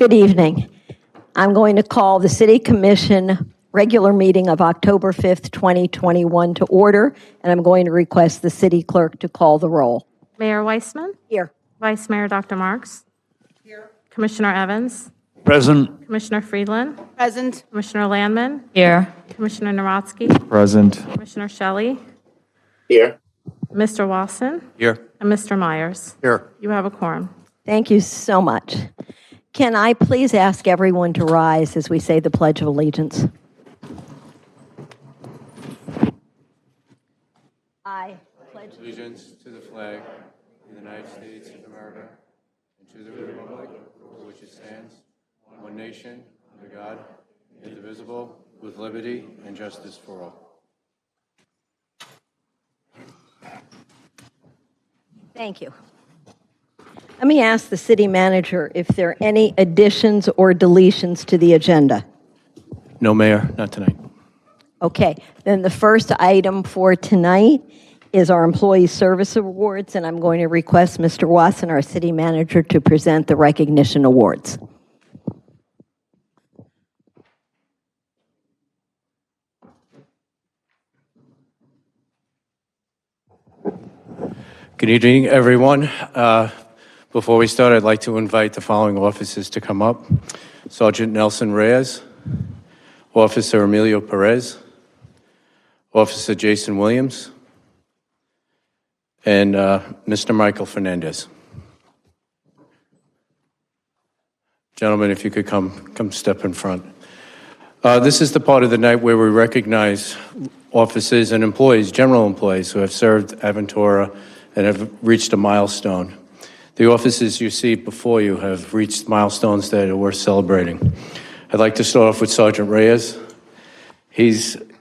Good evening. I'm going to call the City Commission regular meeting of October 5th, 2021 to order, and I'm going to request the city clerk to call the roll. Mayor Weissman. Here. Vice Mayor Dr. Marks. Here. Commissioner Evans. Present. Commissioner Friedland. Present. Commissioner Landman. Here. Commissioner Narotsky. Present. Commissioner Shelley. Here. Mr. Wasson. Here. And Mr. Myers. Here. You have a quorum. Thank you so much. Can I please ask everyone to rise as we say the Pledge of Allegiance? I pledge allegiance to the flag of the United States of America and to the republic for which it stands, one nation, under God, indivisible, with liberty and justice for all. Thank you. Let me ask the city manager if there are any additions or deletions to the agenda. No, Mayor, not tonight. Okay, then the first item for tonight is our Employee Service Awards, and I'm going to request Mr. Wasson, our city manager, to present the recognition awards. Good evening, everyone. Before we start, I'd like to invite the following officers to come up. Sergeant Nelson Reyes, Officer Emilio Perez, Officer Jason Williams, and Mr. Michael Fernandez. Gentlemen, if you could come step in front. This is the part of the night where we recognize officers and employees, general employees, who have served Aventura and have reached a milestone. The officers you see before you have reached milestones that are worth celebrating. I'd like to start off with Sergeant Reyes. He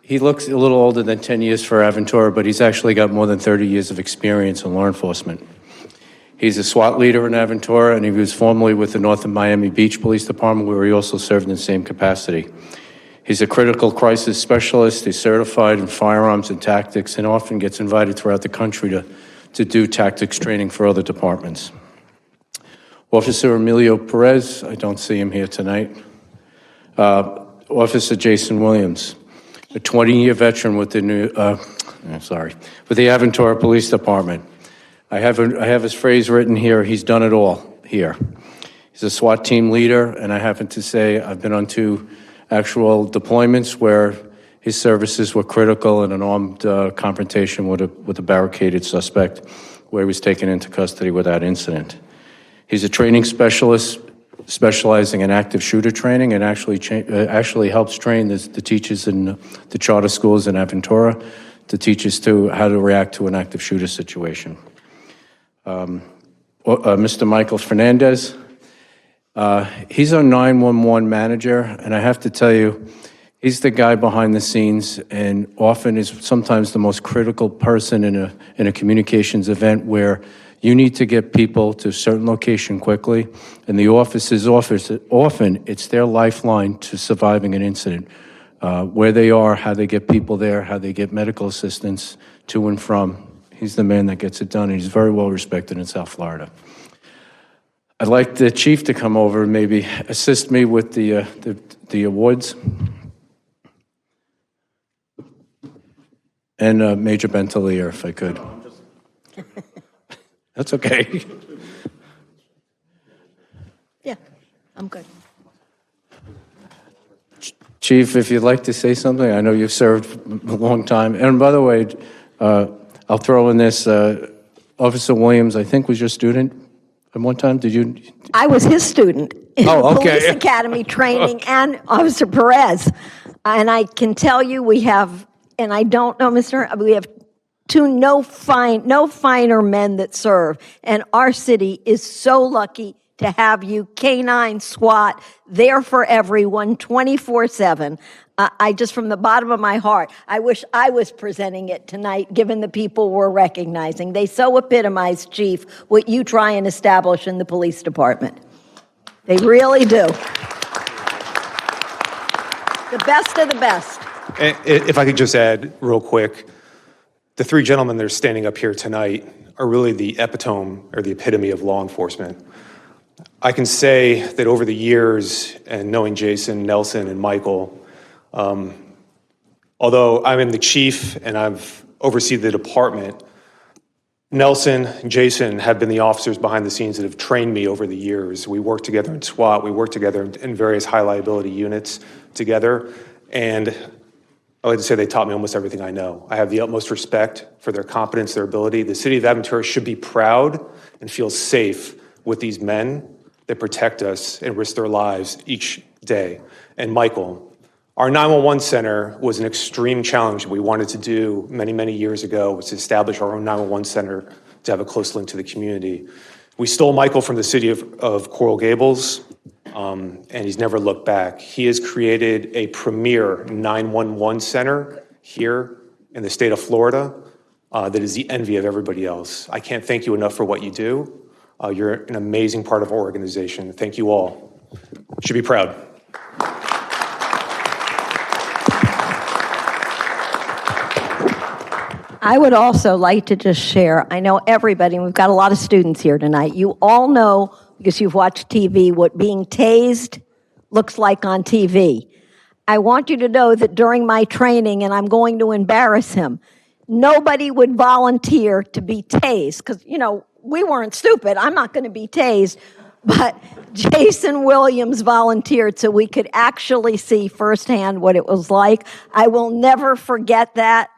looks a little older than 10 years for Aventura, but he's actually got more than 30 years of experience in law enforcement. He's a SWAT leader in Aventura, and he was formerly with the North and Miami Beach Police Department, where he also served in the same capacity. He's a critical crisis specialist. He's certified in firearms and tactics, and often gets invited throughout the country to do tactics training for other departments. Officer Emilio Perez, I don't see him here tonight. Officer Jason Williams, a 20-year veteran with the with the Aventura Police Department. I have his phrase written here, he's done it all here. He's a SWAT team leader, and I happen to say I've been on 2 actual deployments where his services were critical in an armed confrontation with a barricaded suspect where he was taken into custody without incident. He's a training specialist specializing in active shooter training and actually helps train the teachers in the charter schools in Aventura to teach us how to react to an active shooter situation. Mr. Michael Fernandez, he's our 911 manager, and I have to tell you, he's the guy behind the scenes and often is sometimes the most critical person in a communications event where you need to get people to a certain location quickly, and the officer's office, often it's their lifeline to surviving an incident. Where they are, how they get people there, how they get medical assistance to and from. He's the man that gets it done, and he's very well respected in South Florida. I'd like the chief to come over and maybe assist me with the awards. And Major Bentalier, if I could. That's okay. Yeah, I'm good. Chief, if you'd like to say something, I know you've served a long time. And by the way, I'll throw in this, Officer Williams, I think was your student at one time, did you? I was his student in Police Academy training and Officer Perez. And I can tell you we have, and I don't know, we have 2 no finer men that serve. And our city is so lucky to have you, K-9 SWAT, there for everyone, 24/7. I just, from the bottom of my heart, I wish I was presenting it tonight, given the people we're recognizing. They so epitomize, Chief, what you try and establish in the police department. They really do. The best of the best. If I could just add real quick, the 3 gentlemen that are standing up here tonight are really the epitome or the epitome of law enforcement. I can say that over the years, and knowing Jason, Nelson, and Michael, although I'm the chief and I've overseen the department, Nelson and Jason have been the officers behind the scenes that have trained me over the years. We work together in SWAT, we work together in various high liability units together, and I like to say they taught me almost everything I know. I have the utmost respect for their competence, their ability. The city of Aventura should be proud and feel safe with these men that protect us and risk their lives each day. And Michael, our 911 center was an extreme challenge we wanted to do many, many years ago, was to establish our own 911 center to have a close link to the community. We stole Michael from the city of Coral Gables, and he's never looked back. He has created a premier 911 center here in the state of Florida that is the envy of everybody else. I can't thank you enough for what you do. You're an amazing part of our organization. Thank you all. You should be proud. I would also like to just share, I know everybody, and we've got a lot of students here tonight, you all know, because you've watched TV, what being tased looks like on TV. I want you to know that during my training, and I'm going to embarrass him, nobody would volunteer to be tased, because, we weren't stupid. I'm not going to be tased. But Jason Williams volunteered so we could actually see firsthand what it was like. I will never forget that.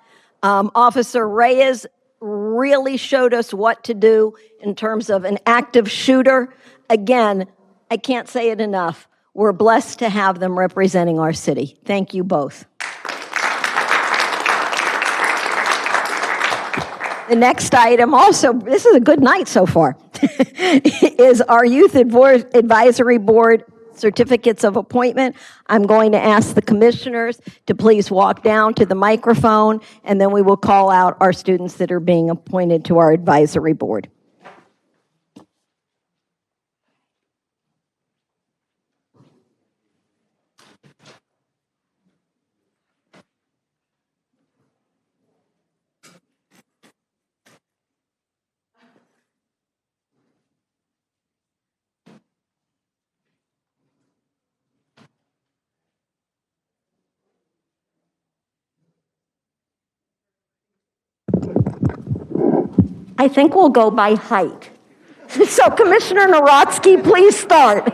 Officer Reyes really showed us what to do in terms of an active shooter. Again, I can't say it enough. We're blessed to have them representing our city. Thank you both. The next item also, this is a good night so far, is our Youth Advisory Board certificates of appointment. I'm going to ask the commissioners to please walk down to the microphone, and then we will call out our students that are being appointed to our advisory board. I think we'll go by height. So Commissioner Narotsky, please start.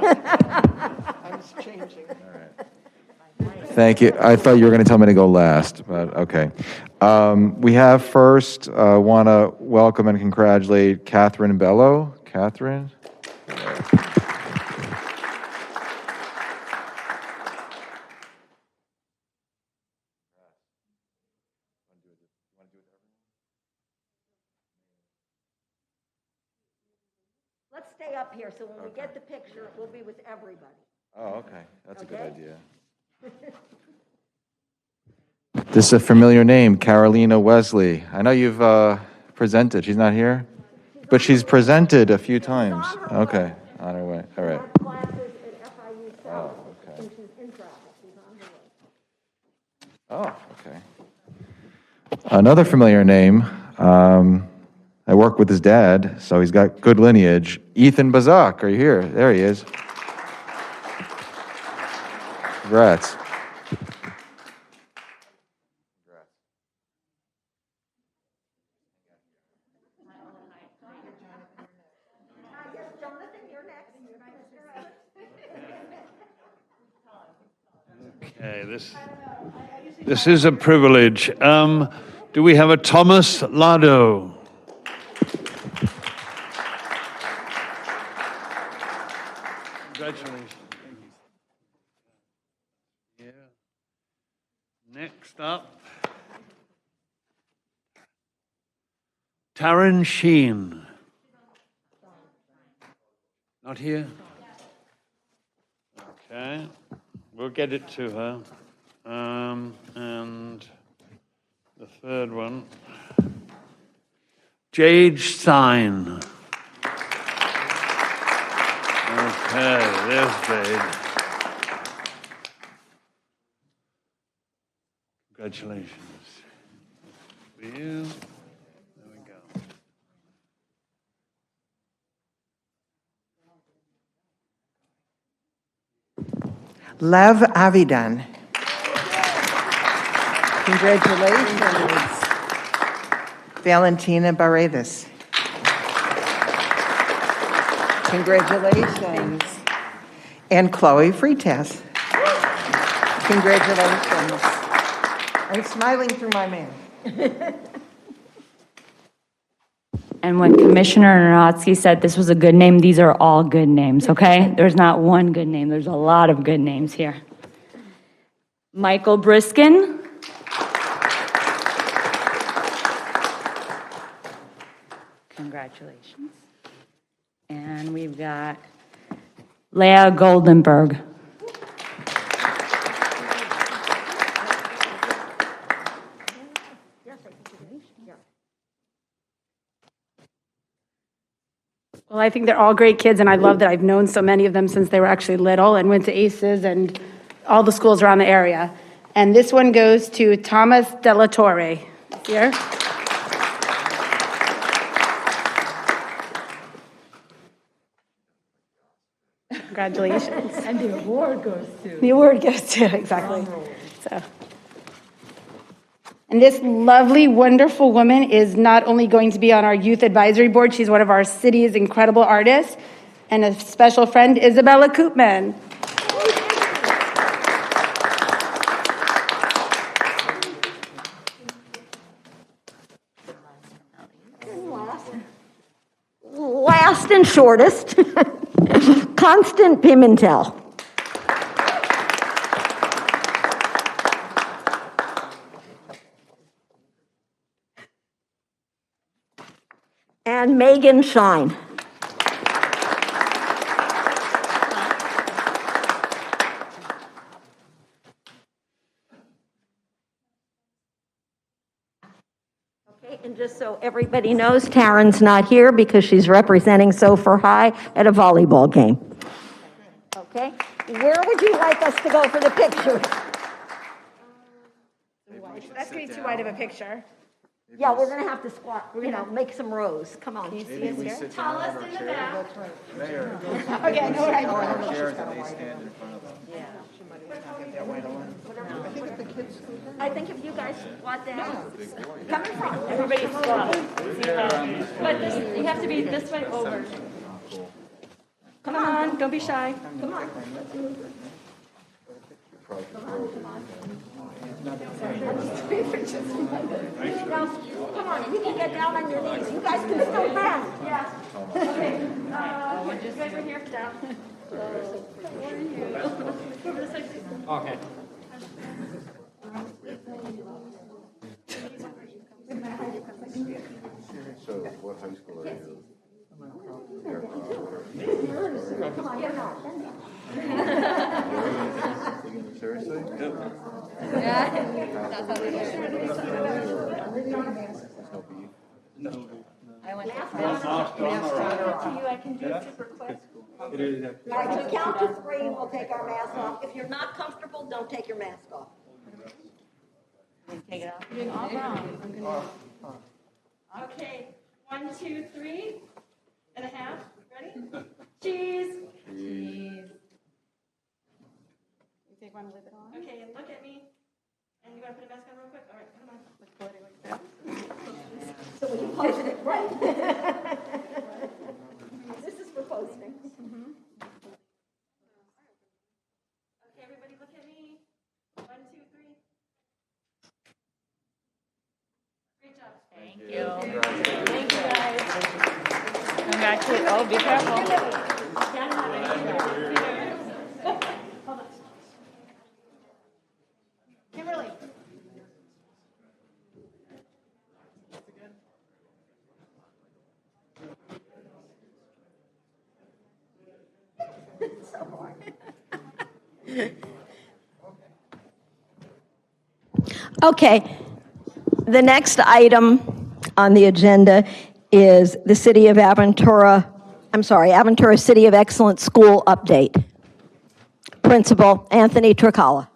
Thank you. I thought you were going to tell me to go last, but okay. We have first, want to welcome and congratulate Catherine Bello. Catherine? Let's stay up here, so when we get the picture, we'll be with everybody. Oh, okay. That's a good Okay. idea. This is a familiar name, Carolina Wesley. I know you've presented. She's not here? But she's presented a few times. Okay, on her way. All right. Classes at FIU South, okay. and she's in traffic. She's on her way. Oh, okay. Another familiar name. I work with his dad, so he's got good lineage. Ethan Bazak, are you here? There he is. Congrats. Okay, this is a privilege. Do we have a Thomas Lado? Congratulations. Yeah. Next up, Taryn Sheen. Not here? Okay, we'll get it to her. And the third one, Jade Stein. Okay, there's Jade. Congratulations. For you. There we go. Lev Avidan. Congratulations. Valentina Barredas. Congratulations. And Chloe Freitas. Congratulations. I'm smiling through my man. And when Commissioner Narodsky said this was a good name, these are all good names, okay? There's not one good name, there's a lot of good names here. Michael Briskin. Congratulations. And we've got Leah Goldenberg. Well, I think they're all great kids, and I love that I've known so many of them since they were actually little and went to ACES and all the schools around the area. And this one goes to Thomas Della Torre. Here. Congratulations. And the award goes to. The award goes to, exactly. So. And this lovely, wonderful woman is not only going to be on our youth advisory board, she's one of our city's incredible artists, and a special friend, Isabella Koopman. Last and shortest, Constant Pimentel. And Megan Shine. Okay, and just so everybody knows, Taryn's not here because she's representing Sofer High at a volleyball game. Okay, where would you like us to go for the picture? That's going to be too wide of a picture. Yeah, we're gonna have to squat, make some rows. Come on. Can you see us here? Tallest in the back. Okay, I know what I do. I think if you guys squat down, come in front. Everybody squat. But this, you have to be this way over. Come on, don't be shy. Come on. Now, come on, you can get down on your knees. You guys can still bend. Yeah. Okay. You guys are here down. Okay. So what high school are you? Come on, get out. Seriously? I can do it super quick. All right, to count to three, we'll take our mask off. If you're not comfortable, don't take your mask off. Take it off. Okay, 1, 2, 3 and a half. Ready? Cheese. Cheese. You take one with it on. Okay, and look at me. And you want to put a mask on real quick? All right, come on. So we can post it, right? This is for posting. Okay, everybody look at me. 1, 2, 3. Great job. Thank you. Thank you, guys. Congratulations. Oh, be careful. Kimberly. Okay, the next item on the agenda is the City of Aventura City of Excellence School update. Principal Anthony Tricala.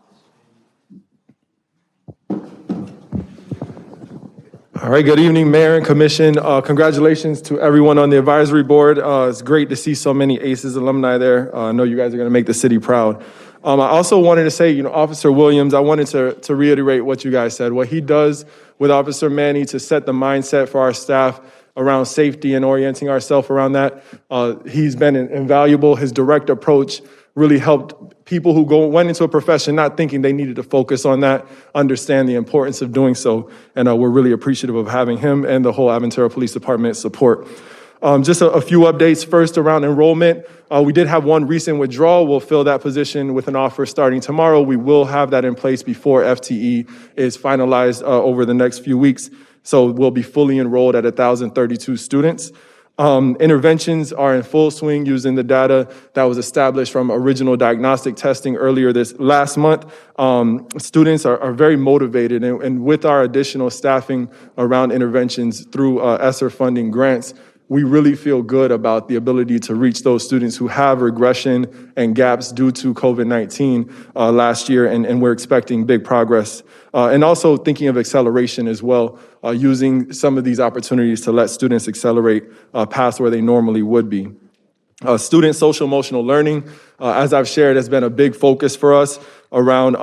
All right, good evening, Mayor and Commission. Congratulations to everyone on the advisory board. It's great to see so many ACES alumni there. I know you guys are going to make the city proud. I also wanted to say, Officer Williams, I wanted to reiterate what you guys said. What he does with Officer Manny to set the mindset for our staff around safety and orienting ourselves around that, he's been invaluable. His direct approach really helped people who went into a profession not thinking they needed to focus on that, understand the importance of doing so. And we're really appreciative of having him and the whole Aventura Police Department support. Just a few updates. First, around enrollment. We did have one recent withdrawal. We'll fill that position with an offer starting tomorrow. We will have that in place before FTE is finalized over the next few weeks. So we'll be fully enrolled at 1,032 students. Interventions are in full swing using the data that was established from original diagnostic testing earlier this last month. Students are very motivated, and with our additional staffing around interventions through ESSER funding grants, we really feel good about the ability to reach those students who have regression and gaps due to COVID-19 last year, and we're expecting big progress. And also thinking of acceleration as well, using some of these opportunities to let students accelerate past where they normally would be. Student social emotional learning, as I've shared, has been a big focus for us around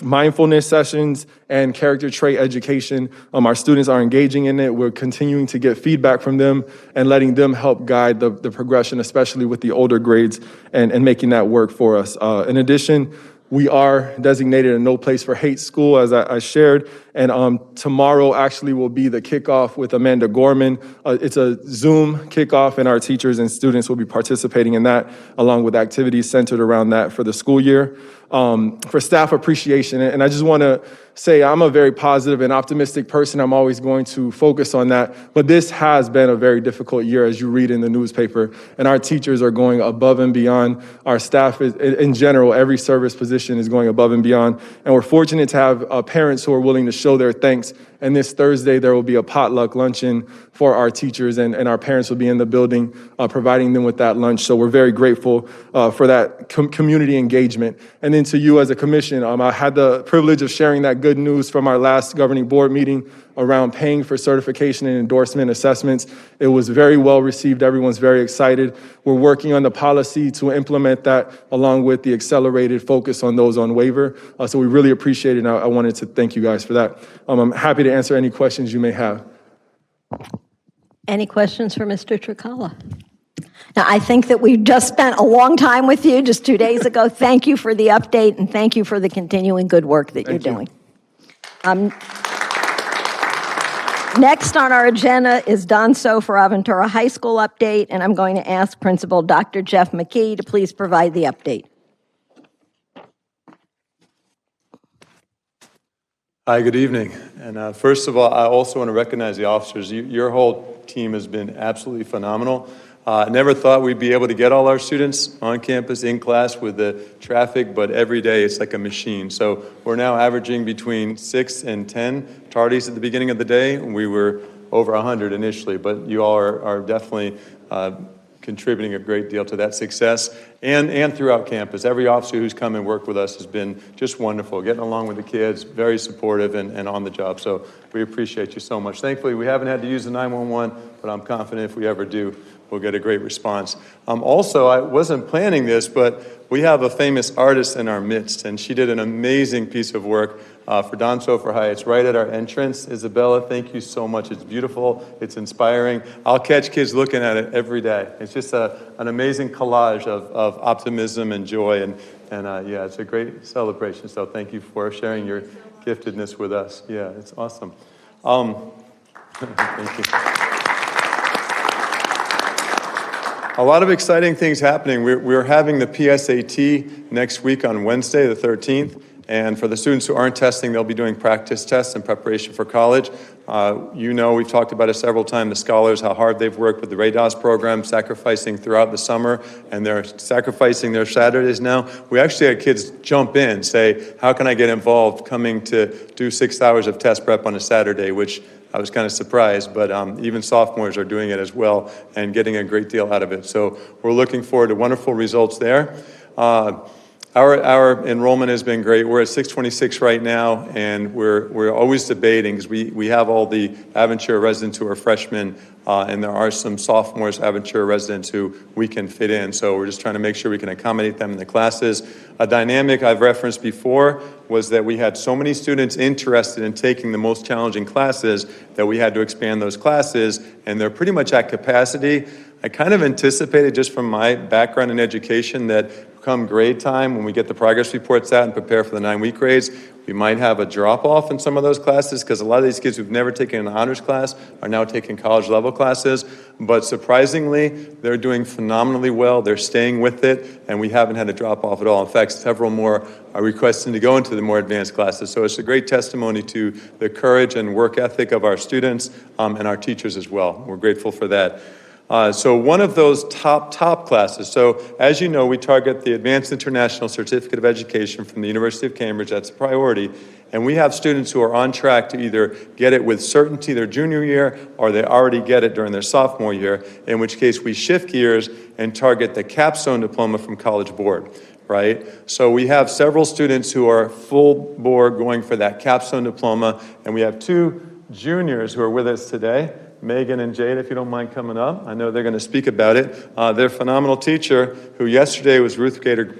mindfulness sessions and character trait education. Our students are engaging in it. We're continuing to get feedback from them and letting them help guide the progression, especially with the older grades, and making that work for us. In addition, we are designated a No Place for Hate school, as I shared, and tomorrow actually will be the kickoff with Amanda Gorman. It's a Zoom kickoff, and our teachers and students will be participating in that, along with activities centered around that for the school year. For staff appreciation, and I just want to say I'm a very positive and optimistic person. I'm always going to focus on that, but this has been a very difficult year, as you read in the newspaper, and our teachers are going above and beyond. Our staff is, in general, every service position is going above and beyond, and we're fortunate to have parents who are willing to show their thanks. And this Thursday, there will be a potluck luncheon for our teachers, and our parents will be in the building providing them with that lunch. So we're very grateful for that community engagement. And then to you as a commission, I had the privilege of sharing that good news from our last governing board meeting around paying for certification and endorsement assessments. It was very well received. Everyone's very excited. We're working on the policy to implement that, along with the accelerated focus on those on waiver. So we really appreciate it, and I wanted to thank you guys for that. I'm happy to answer any questions you may have. Any questions for Mr. Tricala? Now, I think that we've just spent a long time with you just 2 days ago. Thank you for the update, and thank you for the continuing good work that you're doing. Next on our agenda is Don So for Aventura High School update, and I'm going to ask Principal Dr. Jeff McKee to please provide the update. Hi, good evening. And first of all, I also want to recognize the officers. Your whole team has been absolutely phenomenal. Never thought we'd be able to get all our students on campus in class with the traffic, but every day it's like a machine. So we're now averaging between 6 and 10 tardies at the beginning of the day. We were over 100 initially, but you all are definitely contributing a great deal to that success, and throughout campus. Every officer who's come and worked with us has been just wonderful, getting along with the kids, very supportive and on the job. So we appreciate you so much. Thankfully, we haven't had to use the 911, but I'm confident if we ever do, we'll get a great response. Also, I wasn't planning this, but we have a famous artist in our midst, and she did an amazing piece of work for Don Sofer High. It's right at our entrance. Isabella, thank you so much. It's beautiful. It's inspiring. I'll catch kids looking at it every day. It's just an amazing collage of optimism and joy, and yeah, it's a great celebration. So thank you for sharing your giftedness with us. Yeah, it's awesome. Thank you. A lot of exciting things happening. We're having the PSAT next week on Wednesday, the 13th. And for the students who aren't testing, they'll be doing practice tests in preparation for college. You know, we've talked about it several times, the scholars, how hard they've worked with the Reyes program, sacrificing throughout the summer, and they're sacrificing their Saturdays now. We actually had kids jump in, say, how can I get involved coming to do 6 hours of test prep on a Saturday, which I was kind of surprised, but even sophomores are doing it as well and getting a great deal out of it. So we're looking forward to wonderful results there. Our enrollment has been great. We're at 626 right now, and we're always debating because we have all the Aventura residents who are freshmen, and there are some sophomores, Aventura residents who we can fit in. So we're just trying to make sure we can accommodate them in the classes. A dynamic I've referenced before was that we had so many students interested in taking the most challenging classes that we had to expand those classes, and they're pretty much at capacity. I kind of anticipated, just from my background in education, that come grade time, when we get the progress reports out and prepare for the 9-week grades, we might have a drop-off in some of those classes because a lot of these kids who've never taken an honors class are now taking college-level classes. But surprisingly, they're doing phenomenally well. They're staying with it, and we haven't had a drop-off at all. In fact, several more are requesting to go into the more advanced classes. So it's a great testimony to the courage and work ethic of our students and our teachers as well. We're grateful for that. So one of those top classes, so as you know, we target the Advanced International Certificate of Education from the University of Cambridge. That's a priority. And we have students who are on track to either get it with certainty their junior year or they already get it during their sophomore year, in which case we shift gears and target the capstone diploma from College Board, right? So we have several students who are full board going for that capstone diploma, and we have 2 juniors who are with us today. Megan and Jade, if you don't mind coming up. I know they're going to speak about it. Their phenomenal teacher, who yesterday was Ruth Bader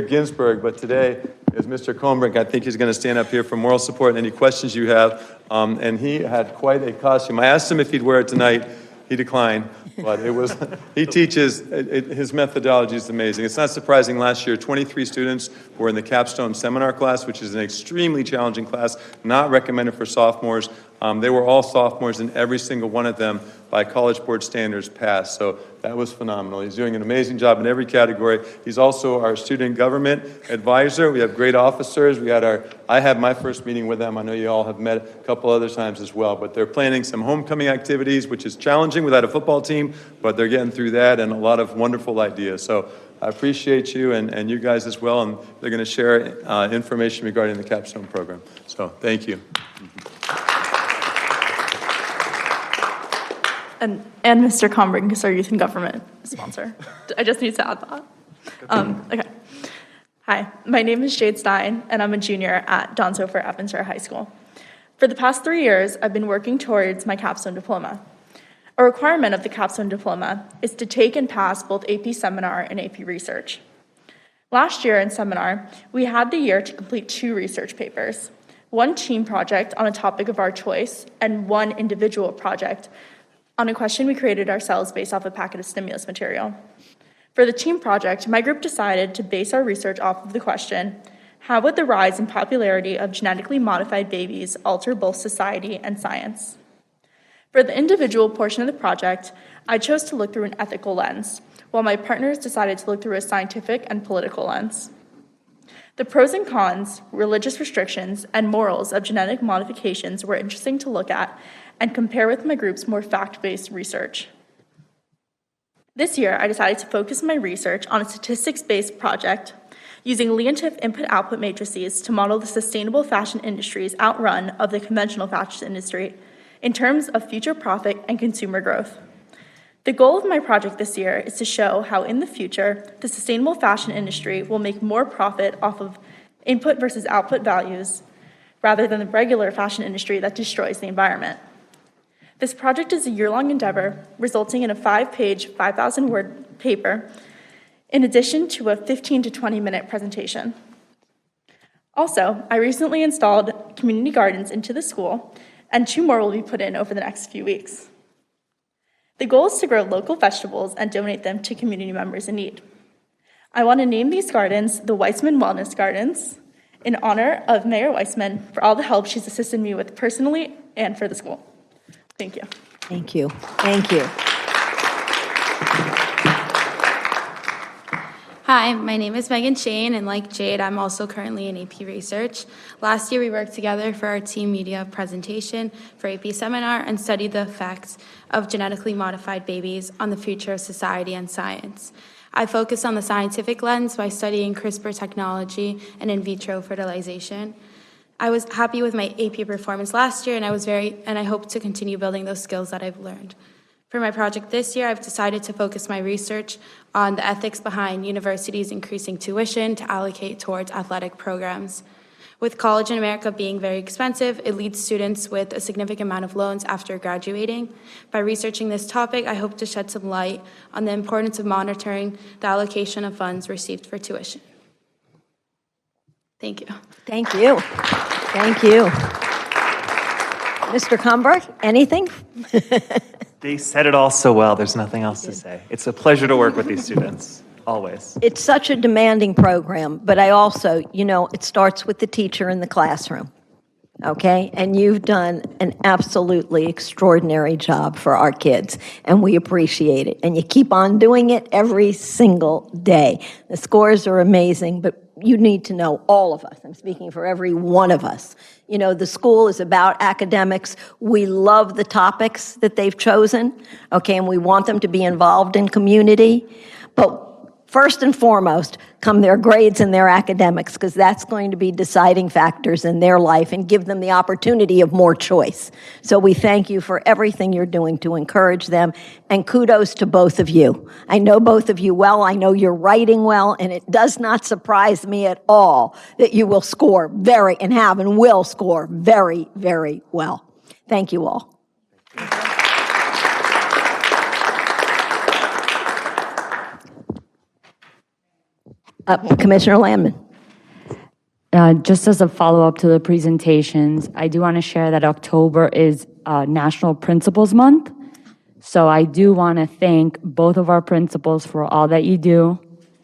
Ginsburg, but today is Mr. Combrink. I think he's going to stand up here for moral support and any questions you have. And he had quite a costume. I asked him if he'd wear it tonight. He declined, but it was, he teaches, his methodology is amazing. It's not surprising, last year, 23 students were in the capstone seminar class, which is an extremely challenging class, not recommended for sophomores. They were all sophomores, and every single one of them, by College Board standards, passed. So that was phenomenal. He's doing an amazing job in every category. He's also our student government advisor. We have great officers. I had my first meeting with them. I know you all have met a couple other times as well, but they're planning some homecoming activities, which is challenging without a football team, but they're getting through that, and a lot of wonderful ideas. So I appreciate you and you guys as well, and they're going to share information regarding the capstone program. So thank you. And Mr. Combrink is our youth and government sponsor. I just need to add that. Okay. Hi, my name is Jade Stein, and I'm a junior at Don Sofer Aventura High School. For the past 3 years, I've been working towards my capstone diploma. A requirement of the capstone diploma is to take and pass both AP Seminar and AP Research. Last year in Seminar, we had the year to complete 2 research papers, 1 team project on a topic of our choice, and 1 individual project on a question we created ourselves based off a packet of stimulus material. For the team project, my group decided to base our research off of the question, how would the rise in popularity of genetically modified babies alter both society and science? For the individual portion of the project, I chose to look through an ethical lens, while my partners decided to look through a scientific and political lens. The pros and cons, religious restrictions, and morals of genetic modifications were interesting to look at and compare with my group's more fact-based research. This year, I decided to focus my research on a statistics-based project using Lee and Tiff input-output matrices to model the sustainable fashion industry's outrun of the conventional fashion industry in terms of future profit and consumer growth. The goal of my project this year is to show how in the future, the sustainable fashion industry will make more profit off of input versus output values rather than the regular fashion industry that destroys the environment. This project is a year-long endeavor, resulting in a 5-page, 5,000-word paper, in addition to a 15 to 20-minute presentation. Also, I recently installed community gardens into the school, and 2 more will be put in over the next few weeks. The goal is to grow local vegetables and donate them to community members in need. I want to name these gardens the Weissman Wellness Gardens in honor of Mayor Weissman for all the help she's assisted me with personally and for the school. Thank you. Thank you. Thank you. Hi, my name is Megan Shane, and like Jade, I'm also currently in AP Research. Last year, we worked together for our team media presentation for AP Seminar and studied the effects of genetically modified babies on the future of society and science. I focused on the scientific lens by studying CRISPR technology and in vitro fertilization. I was happy with my AP performance last year, and I hope to continue building those skills that I've learned. For my project this year, I've decided to focus my research on the ethics behind universities increasing tuition to allocate towards athletic programs. With college in America being very expensive, it leads students with a significant amount of loans after graduating. By researching this topic, I hope to shed some light on the importance of monitoring the allocation of funds received for tuition. Thank you. Thank you. Thank you. Mr. Comberg, anything? They said it all so well. There's nothing else to say. It's a pleasure to work with these students, always. It's such a demanding program, but I also, it starts with the teacher in the classroom, okay? And you've done an absolutely extraordinary job for our kids, and we appreciate it. And you keep on doing it every single day. The scores are amazing, but you need to know, all of us, I'm speaking for every one of us. The school is about academics. We love the topics that they've chosen, okay, and we want them to be involved in community. But first and foremost come their grades and their academics, because that's going to be deciding factors in their life and give them the opportunity of more choice. So we thank you for everything you're doing to encourage them, and kudos to both of you. I know both of you well. I know you're writing well, and it does not surprise me at all that you will score and will score very, very well. Thank you all. Commissioner Landman. Just as a follow-up to the presentations, I do want to share that October is National Principals Month. So I do want to thank both of our principals for all that you do,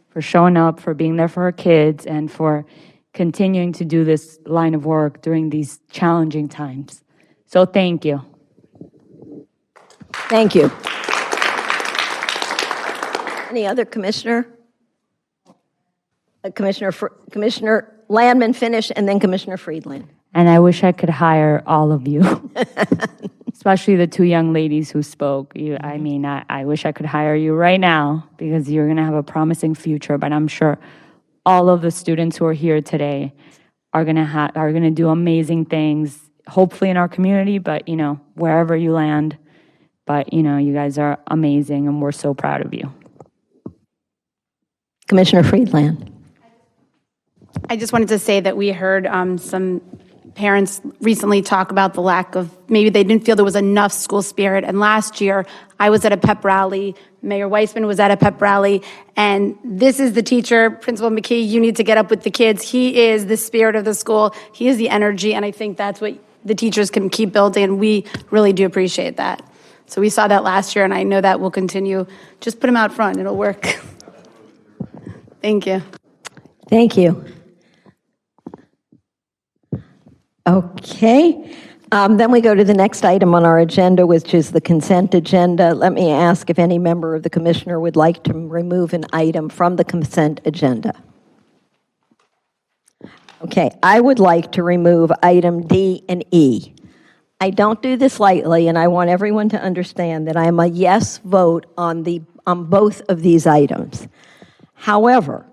for showing up, for being there for our kids, and for continuing to do this line of work during these challenging times. So thank you. Thank you. Any other commissioner? Commissioner Landman finish, and then Commissioner Friedland. And I wish I could hire all of you, especially the two young ladies who spoke. I wish I could hire you right now, because you're going to have a promising future. But I'm sure all of the students who are here today are going to do amazing things, hopefully in our community, but wherever you land. But you guys are amazing, and we're so proud of you. Commissioner Friedland. I just wanted to say that we heard some parents recently talk about the lack of, maybe they didn't feel there was enough school spirit. And last year, I was at a pep rally, Mayor Weissman was at a pep rally, and this is the teacher, Principal McKee, you need to get up with the kids. He is the spirit of the school. He is the energy, and I think that's what the teachers can keep building, and we really do appreciate that. So we saw that last year, and I know that will continue. Just put him out front, it'll work. Thank you. Thank you. Okay. Then we go to the next item on our agenda, which is the consent agenda. Let me ask if any member of the commissioner would like to remove an item from the consent agenda. Okay, I would like to remove item D and E. I don't do this lightly, and I want everyone to understand that I am a yes vote on both of these items. However,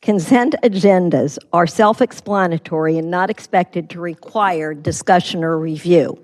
consent agendas are self-explanatory and not expected to require discussion or review.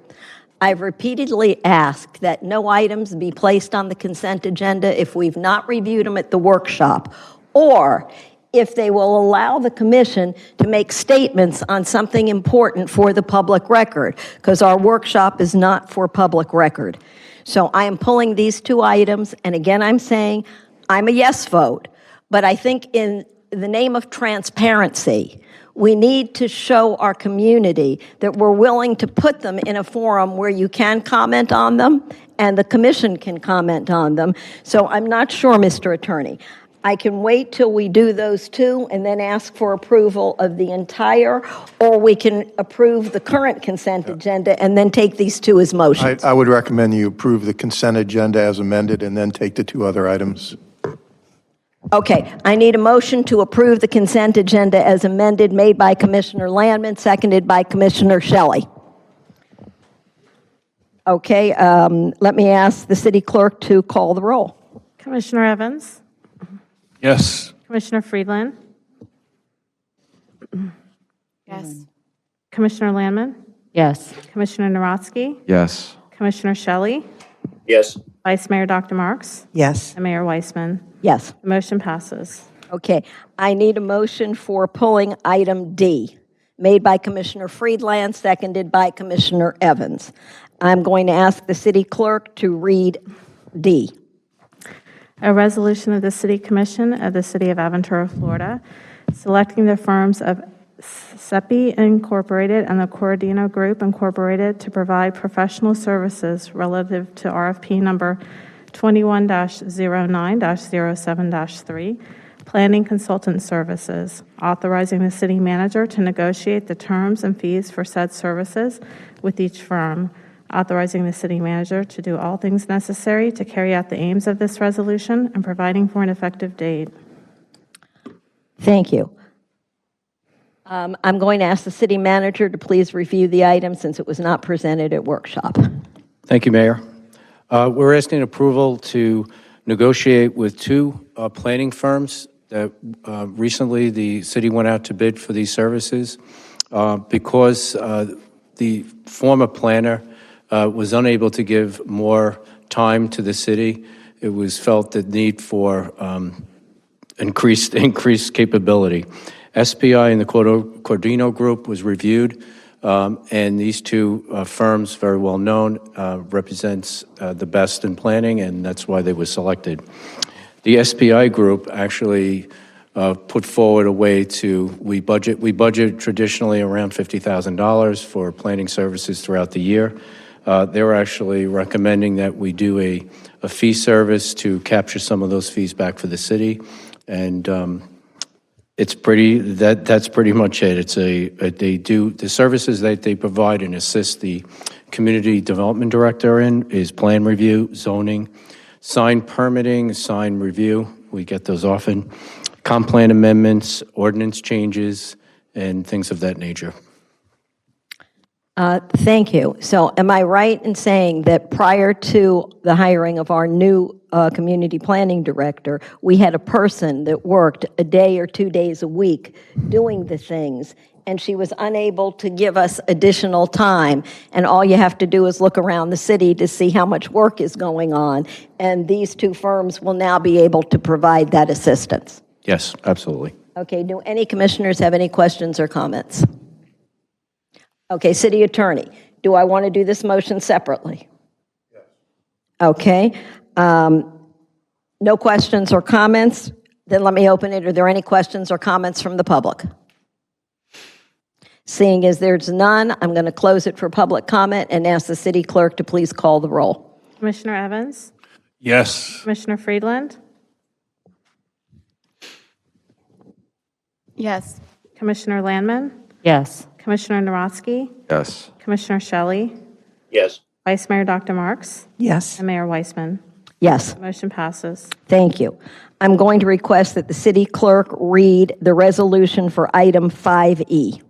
I've repeatedly asked that no items be placed on the consent agenda if we've not reviewed them at the workshop, or if they will allow the commission to make statements on something important for the public record, because our workshop is not for public record. So I am pulling these two items, and again, I'm saying I'm a yes vote, but I think in the name of transparency, we need to show our community that we're willing to put them in a forum where you can comment on them and the commission can comment on them. So I'm not sure, Mr. Attorney. I can wait till we do those two and then ask for approval of the entire, or we can approve the current consent agenda and then take these two as motions. I would recommend you approve the consent agenda as amended and then take the two other items. Okay, I need a motion to approve the consent agenda as amended, made by Commissioner Landman, seconded by Commissioner Shelley. Okay, let me ask the city clerk to call the roll. Commissioner Evans? Yes. Commissioner Friedland? Yes. Commissioner Landman? Yes. Commissioner Narodsky? Yes. Commissioner Shelley? Yes. Vice Mayor Dr. Marks? Yes. And Mayor Weissman? Yes. The motion passes. Okay, I need a motion for pulling item D, made by Commissioner Friedland, seconded by Commissioner Evans. I'm going to ask the city clerk to read D. A resolution of the City Commission of the City of Aventura, Florida, selecting the firms of SEPI Incorporated and the Cordino Group Incorporated to provide professional services relative to RFP number 21-09-07-3, Planning Consultant Services, authorizing the city manager to negotiate the terms and fees for said services with each firm, authorizing the city manager to do all things necessary to carry out the aims of this resolution and providing for an effective date. Thank you. I'm going to ask the city manager to please review the item since it was not presented at workshop. Thank you, Mayor. We're asking approval to negotiate with two planning firms that recently the city went out to bid for these services because the former planner was unable to give more time to the city. It was felt the need for increased capability. SPI and the Cordino Group was reviewed, and these two firms, very well known, represents the best in planning, and that's why they were selected. The SPI Group actually put forward a way to, we budget traditionally around $50,000 for planning services throughout the year. They're actually recommending that we do a fee service to capture some of those fees back for the city, and that's pretty much it. They do the services that they provide and assist the community development director in is plan review, zoning, sign permitting, sign review. We get those often. Comp plan amendments, ordinance changes, and things of that nature. Thank you. So am I right in saying that prior to the hiring of our new community planning director, we had a person that worked a day or 2 days a week doing the things, and she was unable to give us additional time, and all you have to do is look around the city to see how much work is going on, and these two firms will now be able to provide that assistance? Yes, absolutely. Okay, do any commissioners have any questions or comments? Okay, city attorney, do I want to do this motion separately? Yes. Okay, no questions or comments? Then let me open it. Are there any questions or comments from the public? Seeing as there's none, I'm going to close it for public comment and ask the city clerk to please call the roll. Commissioner Evans? Yes. Commissioner Friedland? Yes. Commissioner Landman? Yes. Commissioner Narotsky? Yes. Commissioner Shelley? Yes. Vice Mayor Dr. Marks? Yes. And Mayor Weissman? Yes. Motion passes. Thank you. I'm going to request that the city clerk read the resolution for item 5E.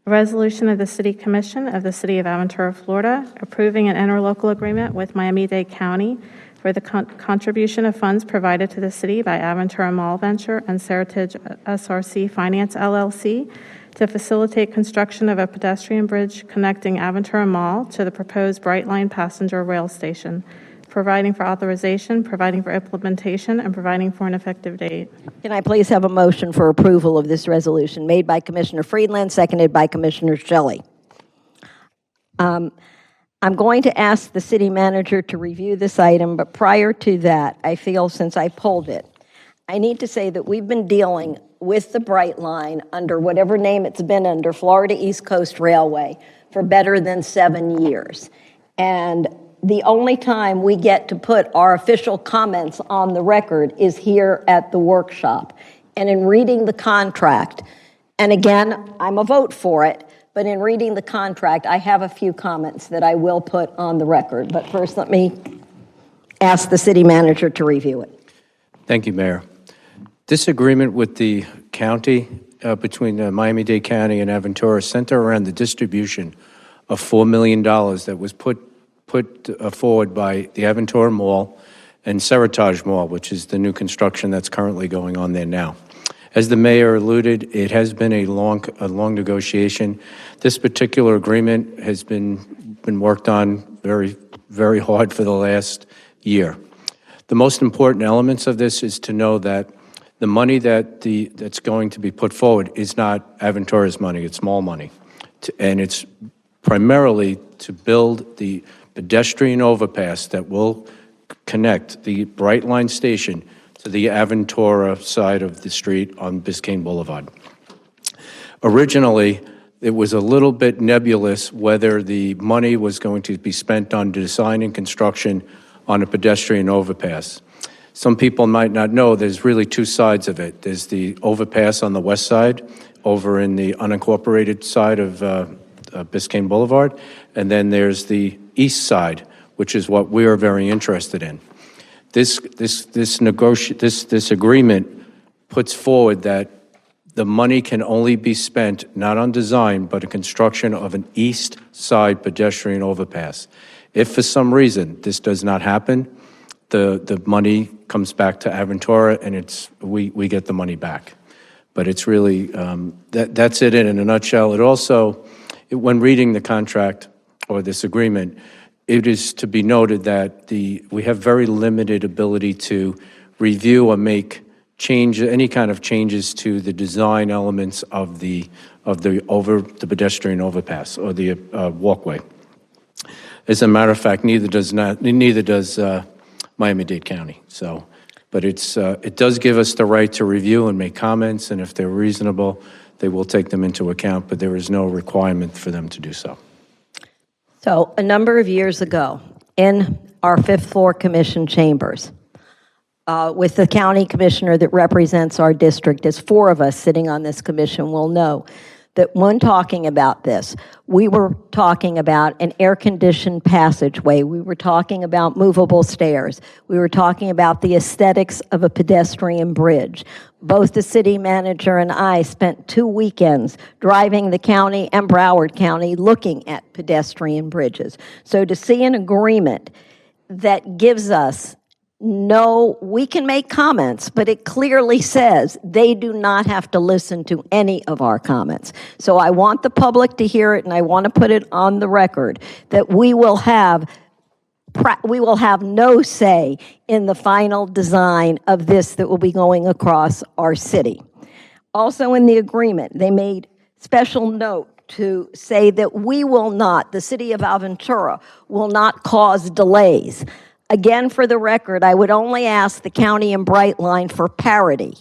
A resolution of the City Commission of the City of Aventura, Florida, approving an interlocal agreement with Miami-Dade County for the contribution of funds provided to the city by Aventura Mall Venture and Seritage SRC Finance LLC to facilitate construction of a pedestrian bridge connecting Aventura Mall to the proposed Bright Line passenger rail station, providing for authorization, providing for implementation, and providing for an effective date. Can I please have a motion for approval of this resolution made by Commissioner Friedland, seconded by Commissioner Shelley? I'm going to ask the city manager to review this item, but prior to that, I feel since I pulled it, I need to say that we've been dealing with the Bright Line under whatever name it's been under, Florida East Coast Railway, for better than 7 years. And the only time we get to put our official comments on the record is here at the workshop. And in reading the contract, and again, I'm a vote for it, but in reading the contract, I have a few comments that I will put on the record. But first, let me ask the city manager to review it. Thank you, Mayor. This agreement with the county, between Miami-Dade County and Aventura, center around the distribution of $4 million that was put forward by the Aventura Mall and Seritage Mall, which is the new construction that's currently going on there now. As the mayor alluded, it has been a long negotiation. This particular agreement has been worked on very, very hard for the last year. The most important elements of this is to know that the money that's going to be put forward is not Aventura's money, it's small money. And it's primarily to build the pedestrian overpass that will connect the Bright Line station to the Aventura side of the street on Biscayne Boulevard. Originally, it was a little bit nebulous whether the money was going to be spent on design and construction on a pedestrian overpass. Some people might not know there's really two sides of it. There's the overpass on the west side, over in the unincorporated side of Biscayne Boulevard, and then there's the east side, which is what we are very interested in. This agreement puts forward that the money can only be spent not on design, but a construction of an east side pedestrian overpass. If for some reason this does not happen, the money comes back to Aventura, and we get the money back. But it's really, that's it in a nutshell. It also, when reading the contract or this agreement, it is to be noted that we have very limited ability to review or make any kind of changes to the design elements of the pedestrian overpass or the walkway. As a matter of fact, neither does Miami-Dade County. So, but it does give us the right to review and make comments, and if they're reasonable, they will take them into account, but there is no requirement for them to do so. So a number of years ago, in our fifth floor commission chambers, with the county commissioner that represents our district, as four of us sitting on this commission will know, that when talking about this, we were talking about an air-conditioned passageway. We were talking about movable stairs. We were talking about the aesthetics of a pedestrian bridge. Both the city manager and I spent 2 weekends driving the county and Broward County looking at pedestrian bridges. So to see an agreement that gives us we can make comments, but it clearly says they do not have to listen to any of our comments. So I want the public to hear it, and I want to put it on the record that we will have no say in the final design of this that will be going across our city. Also in the agreement, they made special note to say that we will not, the city of Aventura, will not cause delays. Again, for the record, I would only ask the county and Bright Line for parity.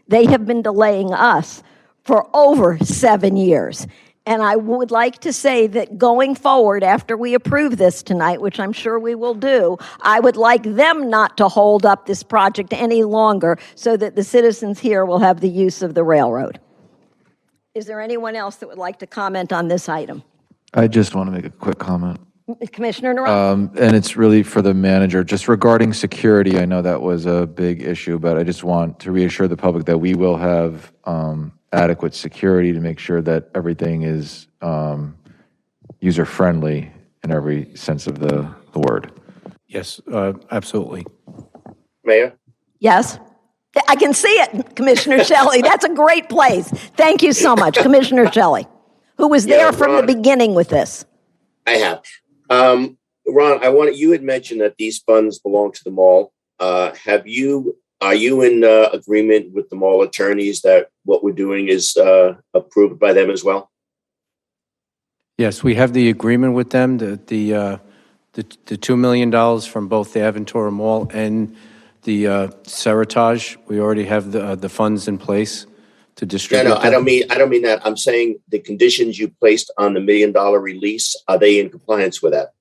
They have been delaying us for over 7 years. And I would like to say that going forward, after we approve this tonight, which I'm sure we will do, I would like them not to hold up this project any longer so that the citizens here will have the use of the railroad. Is there anyone else that would like to comment on this item? I just want to make a quick comment. Commissioner Naraki. And it's really for the manager. Just regarding security, I know that was a big issue, but I just want to reassure the public that we will have adequate security to make sure that everything is user-friendly in every sense of the word. Yes, absolutely. Mayor? Yes? I can see it, Commissioner Shelley. That's a great place. Thank you so much, Commissioner Shelley, who was there from the beginning with this. I have. Ron, you had mentioned that these funds belong to the mall. Are you in agreement with the mall attorneys that what we're doing is approved by them as well? Yes, we have the agreement with them, the $2 million from both the Aventura Mall and the Seritage. We already have the funds in place to distribute. No, I don't mean that. I'm saying the conditions you placed on the $1 million release, are they in compliance with that?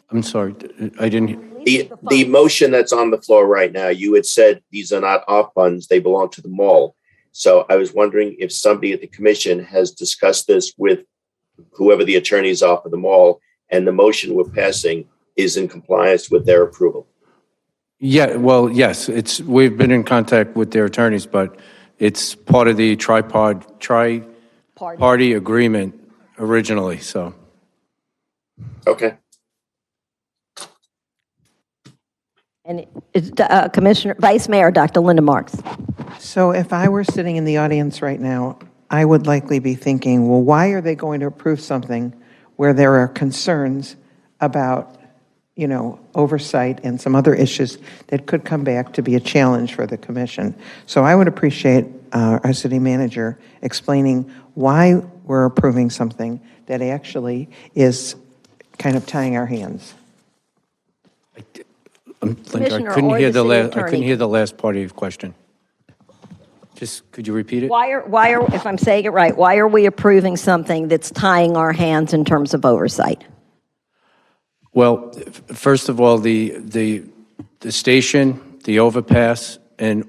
I'm sorry, I didn't. The motion that's on the floor right now, you had said these are not our funds, they belong to the mall. So I was wondering if somebody at the commission has discussed this with whoever the attorneys are for the mall, and the motion we're passing is in compliance with their approval. Yeah, well, yes, we've been in contact with their attorneys, but it's part of the tri-party agreement originally, so. Okay. And it's Vice Mayor Dr. Linda Marks. So if I were sitting in the audience right now, I would likely be thinking, well, why are they going to approve something where there are concerns about, oversight and some other issues that could come back to be a challenge for the commission. So I would appreciate our city manager explaining why we're approving something that actually is kind of tying our hands. Linda, Commissioner I couldn't or hear the the city last. I couldn't attorney. hear the last part of your question. Just could you repeat it? Why are, if I'm saying it right, why are we approving something that's tying our hands in terms of oversight? Well, first of all, the station, the overpass, and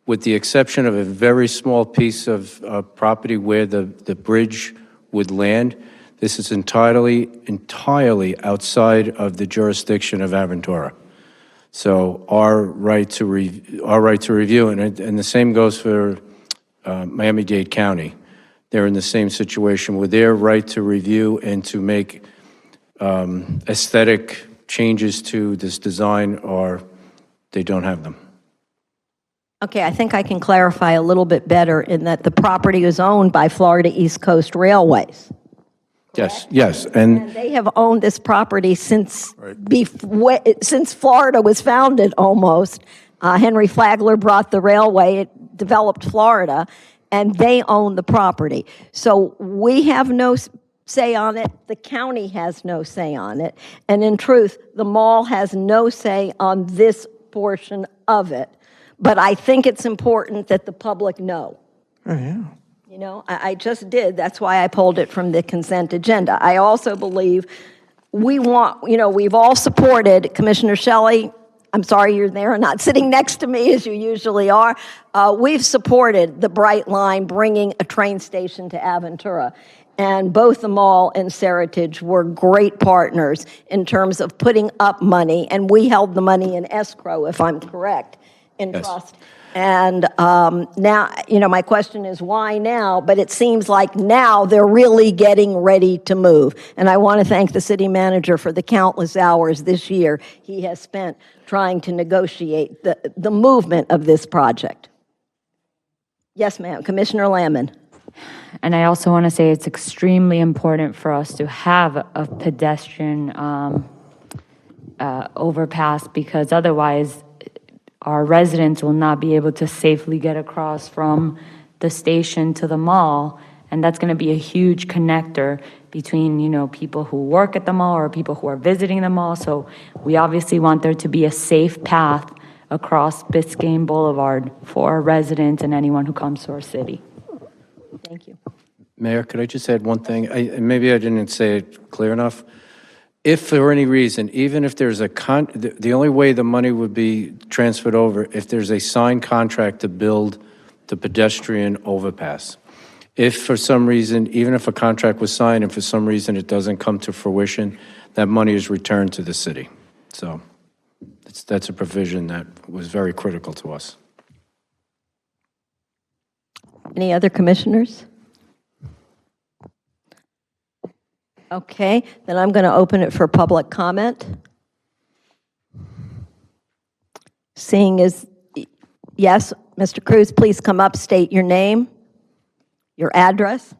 with the exception of a very small piece of property where the bridge would land, this is entirely outside of the jurisdiction of Aventura. So our right to review, and the same goes for Miami-Dade County. They're in the same situation with their right to review and to make aesthetic changes to this design, or they don't have them. Okay, I think I can clarify a little bit better in that the property is owned by Florida East Coast Railways. Yes, and They have owned this property since Florida was founded, almost. Henry Flagler brought the railway, it developed Florida, and they own the property. So we have no say on it, the county has no say on it, and in truth, the mall has no say on this portion of it. But I think it's important that the public know. Oh, yeah. I just did. That's why I pulled it from the consent agenda. I also believe we've all supported, Commissioner Shelley, I'm sorry you're there, not sitting next to me as you usually are. We've supported the Bright Line bringing a train station to Aventura. And both the mall and Seritage were great partners in terms of putting up money, and we held the money in escrow, if I'm correct, in trust. And now, my question is why now? But it seems like now they're really getting ready to move. And I want to thank the city manager for the countless hours this year he has spent trying to negotiate the movement of this project. Yes, ma'am. Commissioner Lamon. And I also want to say it's extremely important for us to have a pedestrian overpass, because otherwise our residents will not be able to safely get across from the station to the mall. And that's going to be a huge connector between, people who work at the mall or people who are visiting the mall. So we obviously want there to be a safe path across Biscayne Boulevard for our residents and anyone who comes to our city. Thank you. Mayor, could I just add one thing? Maybe I didn't say it clear enough. If for any reason, even if there's the only way the money would be transferred over, if there's a signed contract to build the pedestrian overpass. If for some reason, even if a contract was signed and for some reason it doesn't come to fruition, that money is returned to the city. So that's a provision that was very critical to us. Any other commissioners? Okay, then I'm going to open it for public comment. Seeing as, yes, Mr. Cruz, please come up, state your name, your address.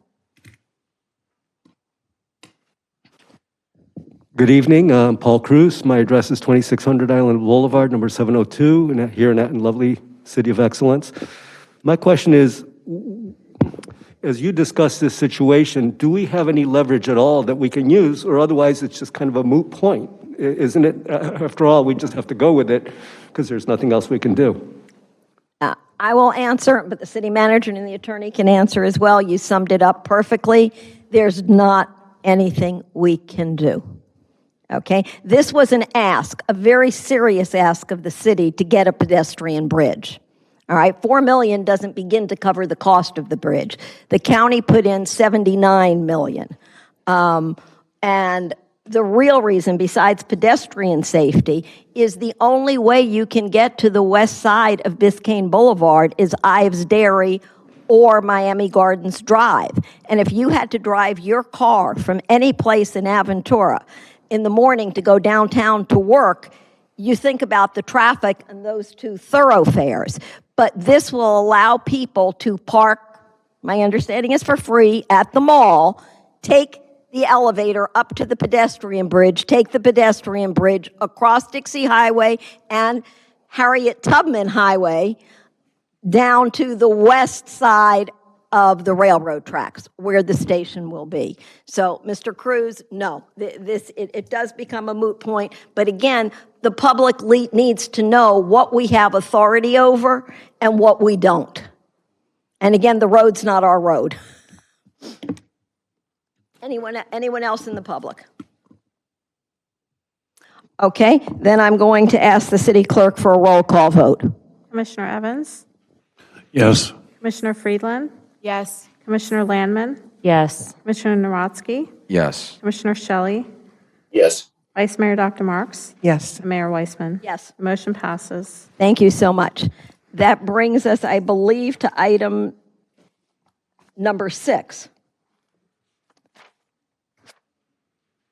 Good evening, I'm Paul Cruz. My address is 2600 Island Boulevard, number 702, and here in lovely City of Excellence. My question is, as you discuss this situation, do we have any leverage at all that we can use, or otherwise it's just kind of a moot point? Isn't it? After all, we just have to go with it because there's nothing else we can do. I will answer, but the city manager and the attorney can answer as well. You summed it up perfectly. There's not anything we can do. Okay? This was an ask, a very serious ask of the city to get a pedestrian bridge. All right, $4 million doesn't begin to cover the cost of the bridge. The county put in $79 million. And the real reason, besides pedestrian safety, is the only way you can get to the west side of Biscayne Boulevard is Ives Dairy or Miami Gardens Drive. And if you had to drive your car from any place in Aventura in the morning to go downtown to work, you think about the traffic in those two thoroughfares. But this will allow people to park, my understanding is for free, at the mall, take the elevator up to the pedestrian bridge, take the pedestrian bridge across Dixie Highway and Harriet Tubman Highway down to the west side of the railroad tracks where the station will be. So, Mr. Cruz, no, it does become a moot point. But again, the public needs to know what we have authority over and what we don't. And again, the road's not our road. Anyone else in the public? Okay, then I'm going to ask the city clerk for a roll call vote. Commissioner Evans? Yes. Commissioner Friedland? Yes. Commissioner Landman? Yes. Commissioner Narodsky? Yes. Commissioner Shelley? Yes. Vice Mayor Dr. Marks? Yes. And Mayor Weissman? Yes. The motion passes. Thank you so much. That brings us, I believe, to item number 6.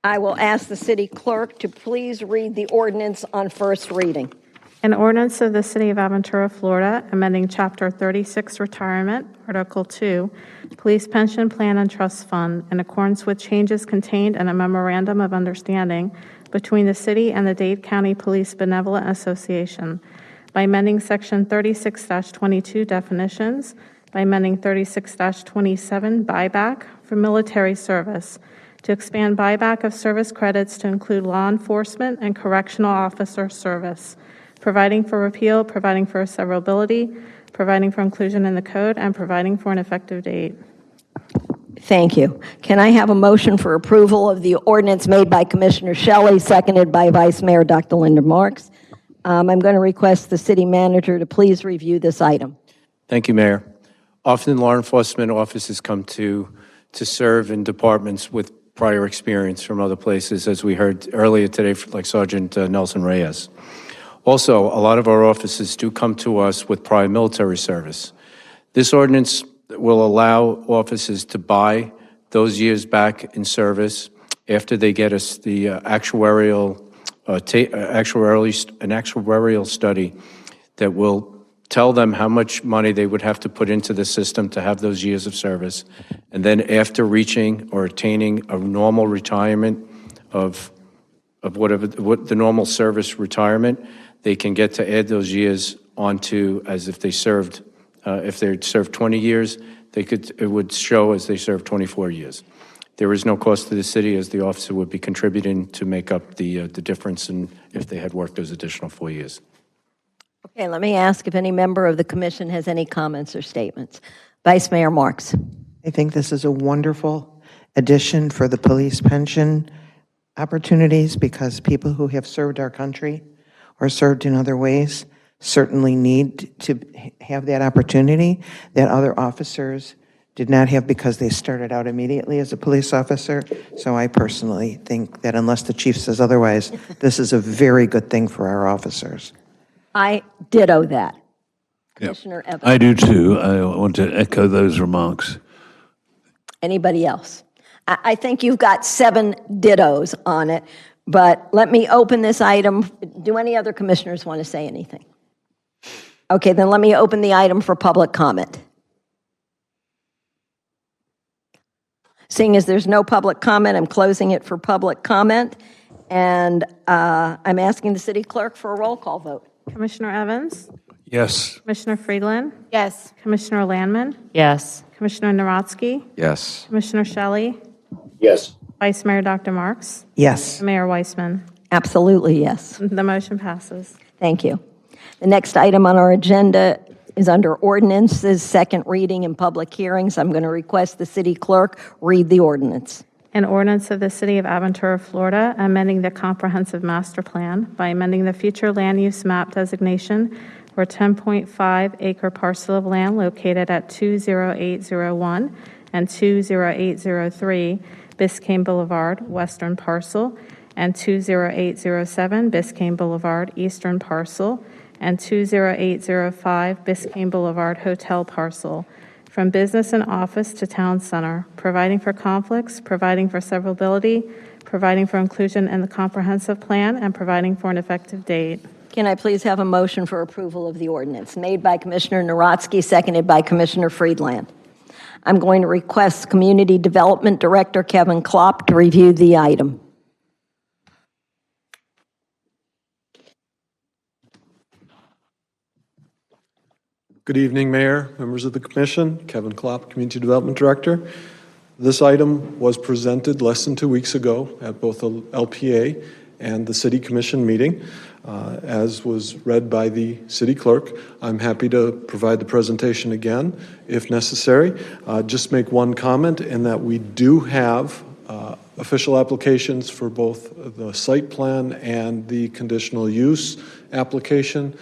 I will ask the city clerk to please read the ordinance on first reading. An ordinance of the City of Aventura, Florida, amending Chapter 36 Retirement, Article 2, Police Pension Plan and Trust Fund, in accordance with changes contained in a memorandum of understanding between the city and the Dade County Police Benevolent Association, by amending Section 36-22 definitions, by amending 36-27 buyback for military service, to expand buyback of service credits to include law enforcement and correctional officer service, providing for repeal, providing for severability, providing for inclusion in the code, and providing for an effective date. Thank you. Can I have a motion for approval of the ordinance made by Commissioner Shelley, seconded by Vice Mayor Dr. Linda Marks? I'm going to request the city manager to please review this item. Thank you, Mayor. Often law enforcement officers come to serve in departments with prior experience from other places, as we heard earlier today, like Sergeant Nelson Reyes. Also, a lot of our officers do come to us with prior military service. This ordinance will allow officers to buy those years back in service after they get us the actuarial study that will tell them how much money they would have to put into the system to have those years of service. And then after reaching or attaining a normal retirement of what the normal service retirement, they can get to add those years onto as if they served, if they served 20 years, it would show as they served 24 years. There is no cost to the city, as the officer would be contributing to make up the difference in if they had worked those additional 4 years. Okay, let me ask if any member of the commission has any comments or statements. Vice Mayor Marks. I think this is a wonderful addition for the police pension opportunities, because people who have served our country or served in other ways certainly need to have that opportunity that other officers did not have because they started out immediately as a police officer. So I personally think that unless the chief says otherwise, this is a very good thing for our officers. I ditto that. Yep. Commissioner Evans. I do too. I want to echo those remarks. Anybody else? I think you've got 7 dittos on it, but let me open this item. Do any other commissioners want to say anything? Okay, then let me open the item for public comment. Seeing as there's no public comment, I'm closing it for public comment, and I'm asking the city clerk for a roll call vote. Commissioner Evans? Yes. Commissioner Friedland? Yes. Commissioner Landman? Yes. Commissioner Narodsky? Yes. Commissioner Shelley? Yes. Vice Mayor Dr. Marks? Yes. Mayor Weissman? Absolutely, yes. The motion passes. Thank you. The next item on our agenda is under ordinances, second reading and public hearings. I'm going to request the city clerk read the ordinance. An ordinance of the City of Aventura, Florida, amending the comprehensive master plan by amending the future land use map designation for a 10.5 acre parcel of land located at 20801 and 20803 Biscayne Boulevard, western parcel, and 20807 Biscayne Boulevard, eastern parcel, and 20805 Biscayne Boulevard, hotel parcel, from business and office to town center, providing for conflicts, providing for severability, providing for inclusion in the comprehensive plan, and providing for an effective date. Can I please have a motion for approval of the ordinance? Made by Commissioner Narodsky, seconded by Commissioner Friedland. I'm going to request Community Development Director Kevin Klopp to review the item. Good evening, Mayor, members of the Commission. Kevin Klopp, Community Development Director. This item was presented less than 2 weeks ago at both the LPA and the City Commission meeting. As was read by the City Clerk, I'm happy to provide the presentation again if necessary. Just make one comment in that we do have official applications for both the site plan and the conditional use application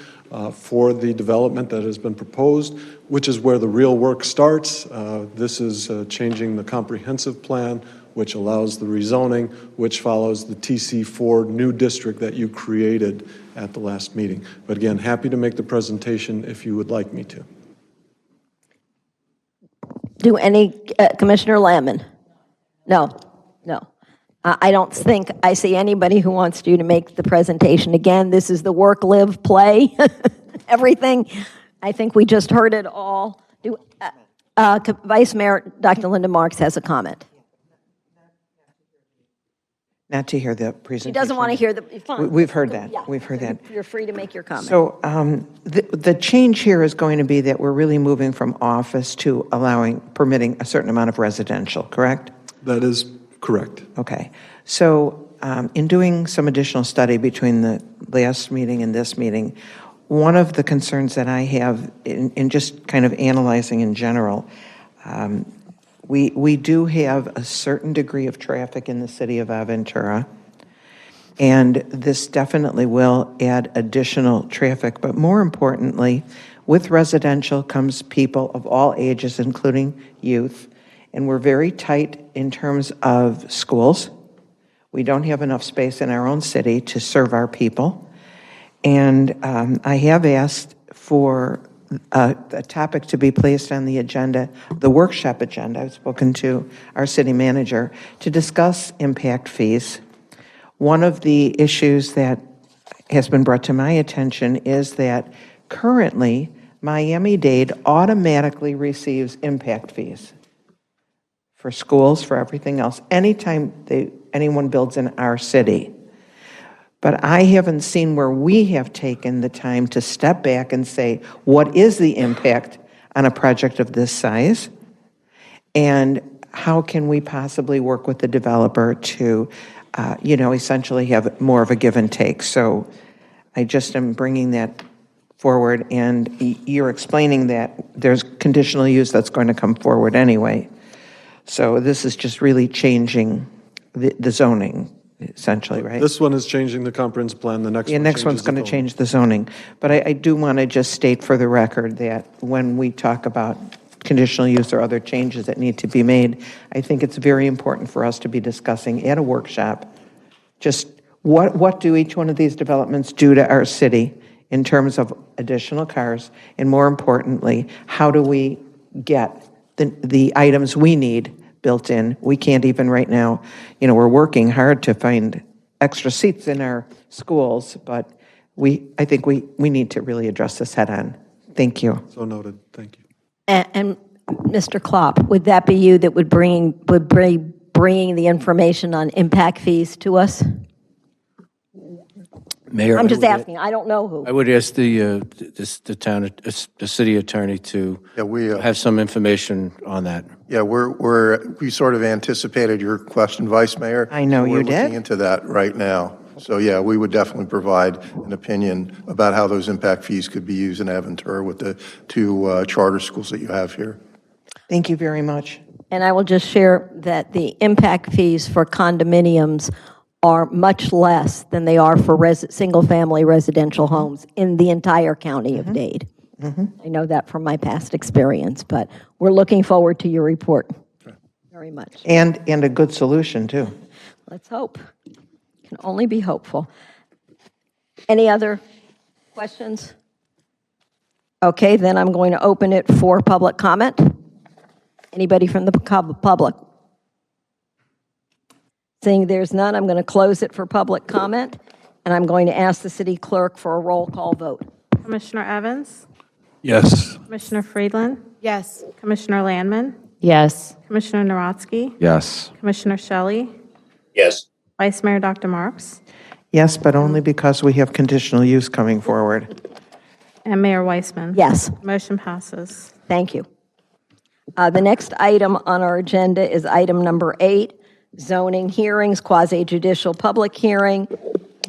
for the development that has been proposed, which is where the real work starts. This is changing the comprehensive plan, which allows the rezoning, which follows the TC4 new district that you created at the last meeting. But again, happy to make the presentation if you would like me to. Do any, Commissioner Lamon? No, no. I don't think I see anybody who wants you to make the presentation again. This is the work, live, play, everything. I think we just heard it all. Vice Mayor Dr. Linda Marks has a comment. Not to hear the presentation. She doesn't want to hear the, fine. We've heard that. Yeah. We've heard that. You're free to make your comment. So the change here is going to be that we're really moving from office to permitting a certain amount of residential, correct? That is correct. Okay. So in doing some additional study between the last meeting and this meeting, one of the concerns that I have in just kind of analyzing in general, we do have a certain degree of traffic in the city of Aventura, and this definitely will add additional traffic. But more importantly, with residential comes people of all ages, including youth, and we're very tight in terms of schools. We don't have enough space in our own city to serve our people. And I have asked for a topic to be placed on the agenda, the workshop agenda. I've spoken to our city manager to discuss impact fees. One of the issues that has been brought to my attention is that currently Miami-Dade automatically receives impact fees for schools, for everything else, anytime anyone builds in our city. But I haven't seen where we have taken the time to step back and say, what is the impact on a project of this size? And how can we possibly work with the developer to, essentially have more of a give and take? So I just am bringing that forward, and you're explaining that there's conditional use that's going to come forward anyway. So this is just really changing the zoning, essentially, right? This one is changing the comprehensive plan. The next one next one's going to change the zoning. But I do want to just state for the record that when we talk about conditional use or other changes that need to be made, I think it's very important for us to be discussing at a workshop just what do each one of these developments do to our city in terms of additional cars, and more importantly, how do we get the items we need built in. We can't even right now, we're working hard to find extra seats in our schools, but I think we need to really address this head on. Thank you. So noted. Thank you. And Mr. Klopp, would that be you that would be bringing the information on impact fees to us? Mayor, I'm just asking. I don't know who. I would ask the city attorney to have some information on that. Yeah, we sort of anticipated your question, Vice Mayor. I know you We're did. looking into that right now. So yeah, we would definitely provide an opinion about how those impact fees could be used in Aventura with the two charter schools that you have here. Thank you very much. And I will just share that the impact fees for condominiums are much less than they are for single-family residential homes in the entire county of Dade. I know that from my past experience, but we're looking forward to your report very much. And a good solution, too. Let's hope. Can only be hopeful. Any other questions? Okay, then I'm going to open it for public comment. Anybody from the public? Seeing there's none, I'm going to close it for public comment, and I'm going to ask the city clerk for a roll call vote. Commissioner Evans? Yes. Commissioner Friedland? Yes. Commissioner Landman? Yes. Commissioner Narodsky, Yes. Commissioner Shelley, Yes. Vice Mayor Dr. Marks, Yes, but only because we have conditional use coming forward. and Mayor Weissman. Yes. Motion passes. Thank you. The next item on our agenda is item number 8, zoning hearings, quasi-judicial public hearing.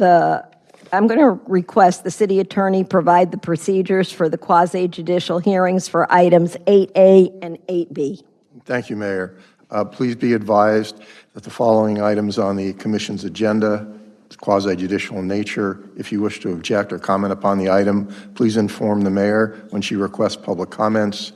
I'm going to request the city attorney provide the procedures for the quasi-judicial hearings for items 8A and 8B. Thank you, Mayor. Please be advised that the following items on the commission's agenda is quasi-judicial in nature. If you wish to object or comment upon the item, please inform the mayor when she requests public comments.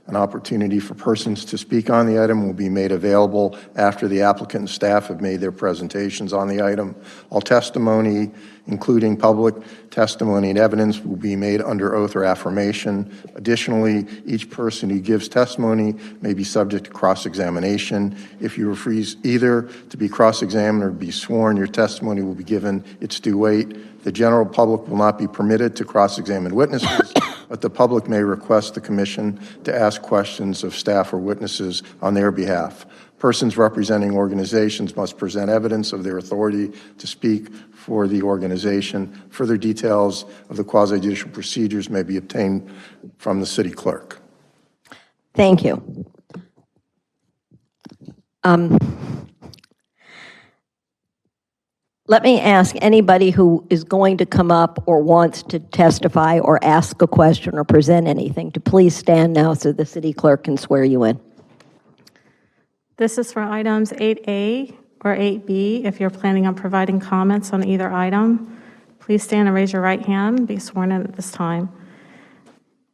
An opportunity for persons to speak on the item will be made available after the applicant and staff have made their presentations on the item. All testimony, including public testimony and evidence, will be made under oath or affirmation. Additionally, each person who gives testimony may be subject to cross-examination. If you refuse either to be cross-examined or be sworn, your testimony will be given its due weight. The general public will not be permitted to cross-examine witnesses, but the public may request the commission to ask questions of staff or witnesses on their behalf. Persons representing organizations must present evidence of their authority to speak for the organization. Further details of the quasi-judicial procedures may be obtained from the city clerk. Thank you. Let me ask anybody who is going to come up or wants to testify or ask a question or present anything to please stand now so the city clerk can swear you in. This is for items 8A or 8B. If you're planning on providing comments on either item, please stand and raise your right hand and be sworn in at this time.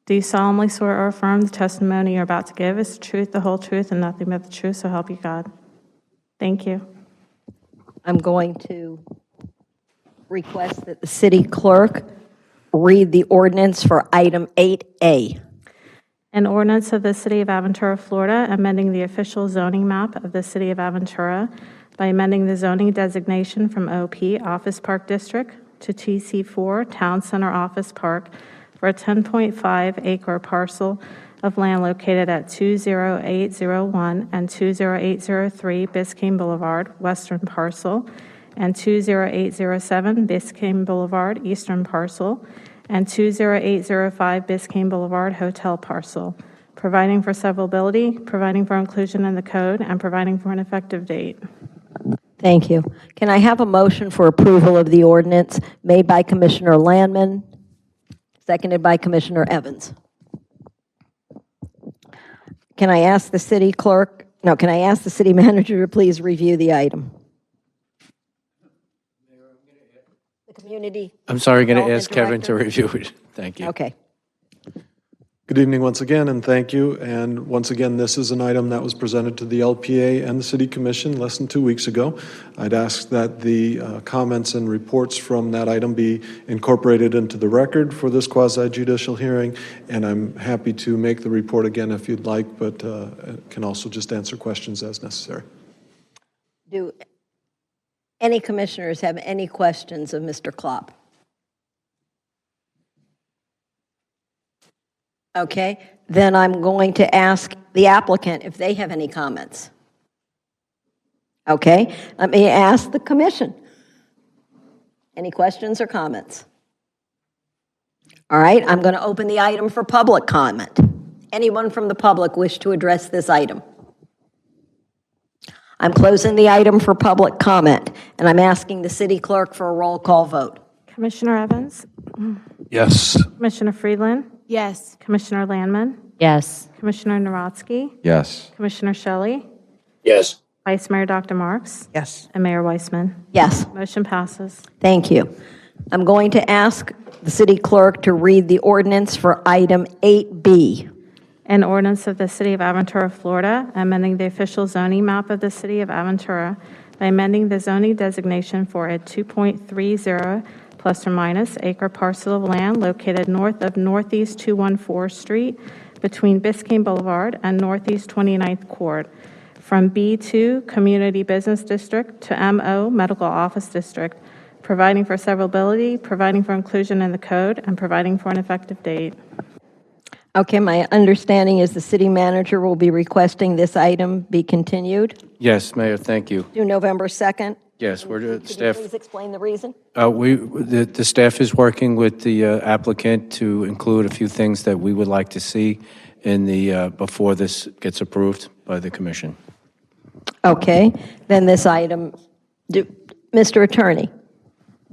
Do you solemnly swear or affirm the testimony you're about to give is the truth, the whole truth, and nothing but the truth, so help you God? Thank you. I'm going to request that the city clerk read the ordinance for item 8A. An ordinance of the City of Aventura, Florida, amending the official zoning map of the City of Aventura by amending the zoning designation from OP Office Park District to TC4 Town Center Office Park for a 10.5-acre parcel of land located at 20801 and 20803 Biscayne Boulevard, western parcel, and 20807 Biscayne Boulevard, eastern parcel, and 20805 Biscayne Boulevard, hotel parcel, providing for severability, providing for inclusion in the code, and providing for an effective date. Thank you. Can I have a motion for approval of the ordinance made by Commissioner Landman, seconded by Commissioner Evans? Can I ask the city clerk, no, can I ask the city manager to please review the item? The community. I'm sorry, going to ask Development Kevin to Director? review it. Thank you. Okay. Good evening once again, and thank you. And once again, this is an item that was presented to the LPA and the City Commission less than 2 weeks ago. I'd ask that the comments and reports from that item be incorporated into the record for this quasi-judicial hearing, and I'm happy to make the report again if you'd like, but can also just answer questions as necessary. Do any commissioners have any questions of Mr. Klopp? Okay, then I'm going to ask the applicant if they have any comments. Okay, let me ask the commission. Any questions or comments? All right, I'm going to open the item for public comment. Anyone from the public wish to address this item? I'm closing the item for public comment, and I'm asking the city clerk for a roll call vote. Commissioner Evans? Yes. Commissioner Friedland? Yes. Commissioner Landman? Yes. Commissioner Narodsky? Yes. Commissioner Shelley? Yes. Vice Mayor Dr. Marks? Yes. And Mayor Weissman? Yes. Motion passes. Thank you. I'm going to ask the city clerk to read the ordinance for item 8B. An ordinance of the City of Aventura, Florida, amending the official zoning map of the City of Aventura by amending the zoning designation for a 2.30 plus or minus acre parcel of land located north of Northeast 214 Street between Biscayne Boulevard and Northeast 29th Court, from B2 Community Business District to MO Medical Office District, providing for severability, providing for inclusion in the code, and providing for an effective date. Okay, my understanding is the city manager will be requesting this item be continued Yes, Mayor, thank you. to November 2nd. Yes, we're the Could you staff. please explain the reason? The staff is working with the applicant to include a few things that we would like to see in the, before this gets approved by the commission. Okay, then this item, Mr. Attorney,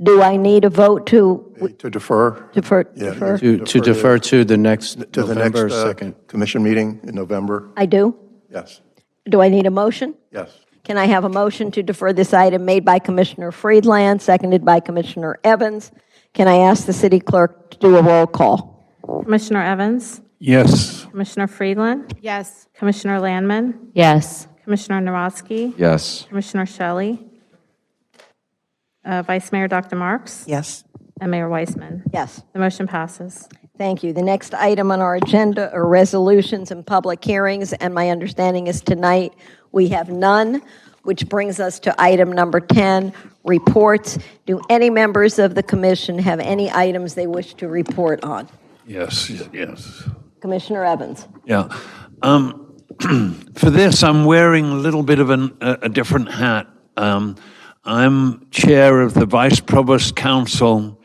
do I need a vote to To defer? defer? Yeah, defer? To defer to the next To the next November 2nd. commission meeting in November? I do? Yes. Do I need a motion? Yes. Can I have a motion to defer this item made by Commissioner Friedland, seconded by Commissioner Evans? Can I ask the city clerk to do a roll call? Commissioner Evans? Yes. Commissioner Friedland? Yes. Commissioner Landman? Yes. Commissioner Narosky? Yes. Commissioner Shelley? Vice Mayor Dr. Marks? Yes. And Mayor Weissman? Yes. The motion passes. Thank you. The next item on our agenda are resolutions and public hearings, and my understanding is tonight we have none, which brings us to item number 10, reports. Do any members of the commission have any items they wish to report on? Yes, yes. Commissioner Evans. Yeah. For this, I'm wearing a little bit of a different hat. I'm chair of the Vice Provost Council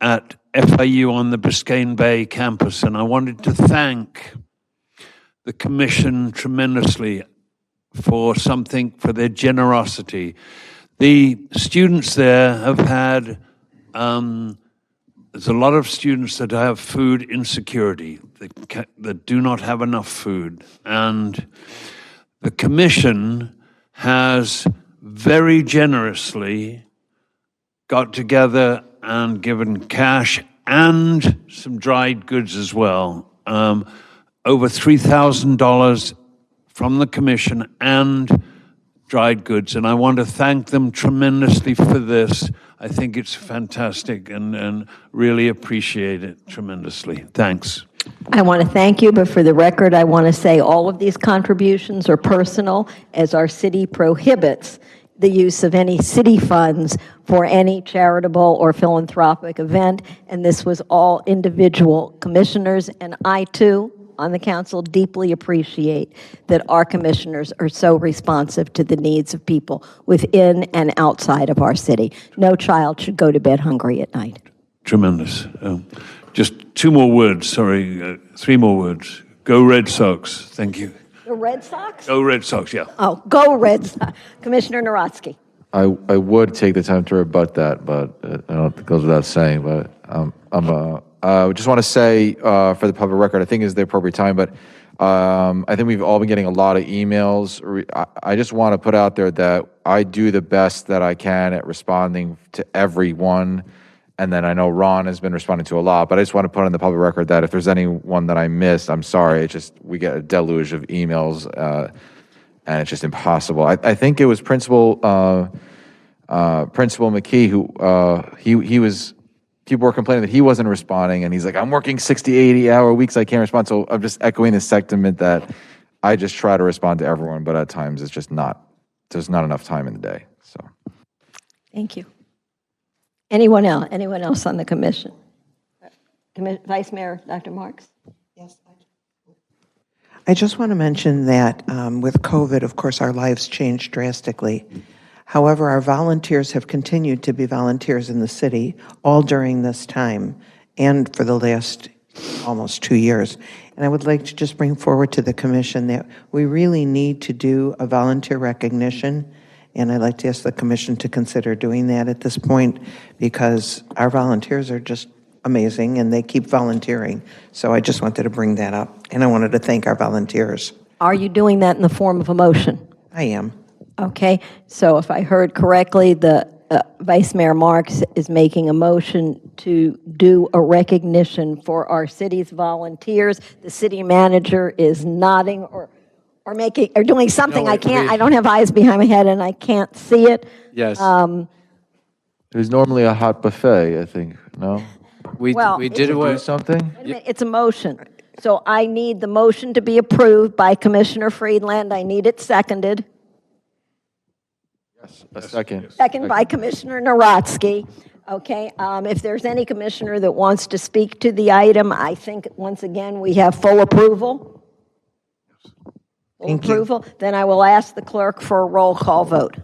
at FIU on the Biscayne Bay campus, and I wanted to thank the commission tremendously for their generosity. The students there have had, there's a lot of students that have food insecurity, that do not have enough food. And the commission has very generously got together and given cash and some dried goods as well. Over $3,000 from the commission and dried goods. And I want to thank them tremendously for this. I think it's fantastic and really appreciate it tremendously. Thanks. I want to thank you, but for the record, I want to say all of these contributions are personal, as our city prohibits the use of any city funds for any charitable or philanthropic event, and this was all individual commissioners, and I, too, on the council, deeply appreciate that our commissioners are so responsive to the needs of people within and outside of our city. No child should go to bed hungry at night. Tremendous. Just two more words, sorry, three more words. Go Red Sox. Thank you. The Red Sox? Go Red Sox, yeah. Oh, go Red Sox. Commissioner Narosky. I would take the time to rebut that, but I don't think it goes without saying. But I just want to say, for the public record, I think is the appropriate time, but I think we've all been getting a lot of emails. I just want to put out there that I do the best that I can at responding to everyone. And then I know Ron has been responding to a lot, but I just want to put on the public record that if there's anyone that I missed, I'm sorry. It's just, we get a deluge of emails, and it's just impossible. I think it was Principal McKee who, people were complaining that he wasn't responding, and he's like, I'm working 60, 80-hour weeks, I can't respond. So I'm just echoing the sentiment that I just try to respond to everyone, but at times it's just there's not enough time in the day, so. Thank you. Anyone else? Anyone else on the commission? Vice Mayor Dr. Marks? Yes. I just want to mention that with COVID, of course, our lives changed drastically. However, our volunteers have continued to be volunteers in the city all during this time and for the last almost 2 years. And I would like to just bring forward to the commission that we really need to do a volunteer recognition. And I'd like to ask the commission to consider doing that at this point, because our volunteers are just amazing and they keep volunteering. So I just wanted to bring that up. And I wanted to thank our volunteers. Are you doing that in the form of a motion? I am. Okay, so if I heard correctly, the Vice Mayor Marks is making a motion to do a recognition for our city's volunteers. The city manager is nodding or doing something. No, I don't have eyes behind my head and I can't see it. Yes. There's normally a hot buffet, I think, no? We did Do something? Wait a minute, it's a motion. So I need the motion to be approved by Commissioner Friedland. I need it seconded. A second. Second by Commissioner Narosky. Okay, if there's any commissioner that wants to speak to the item, I think, once again, we have full approval. Full Thank you. approval. Then I will ask the clerk for a roll call vote.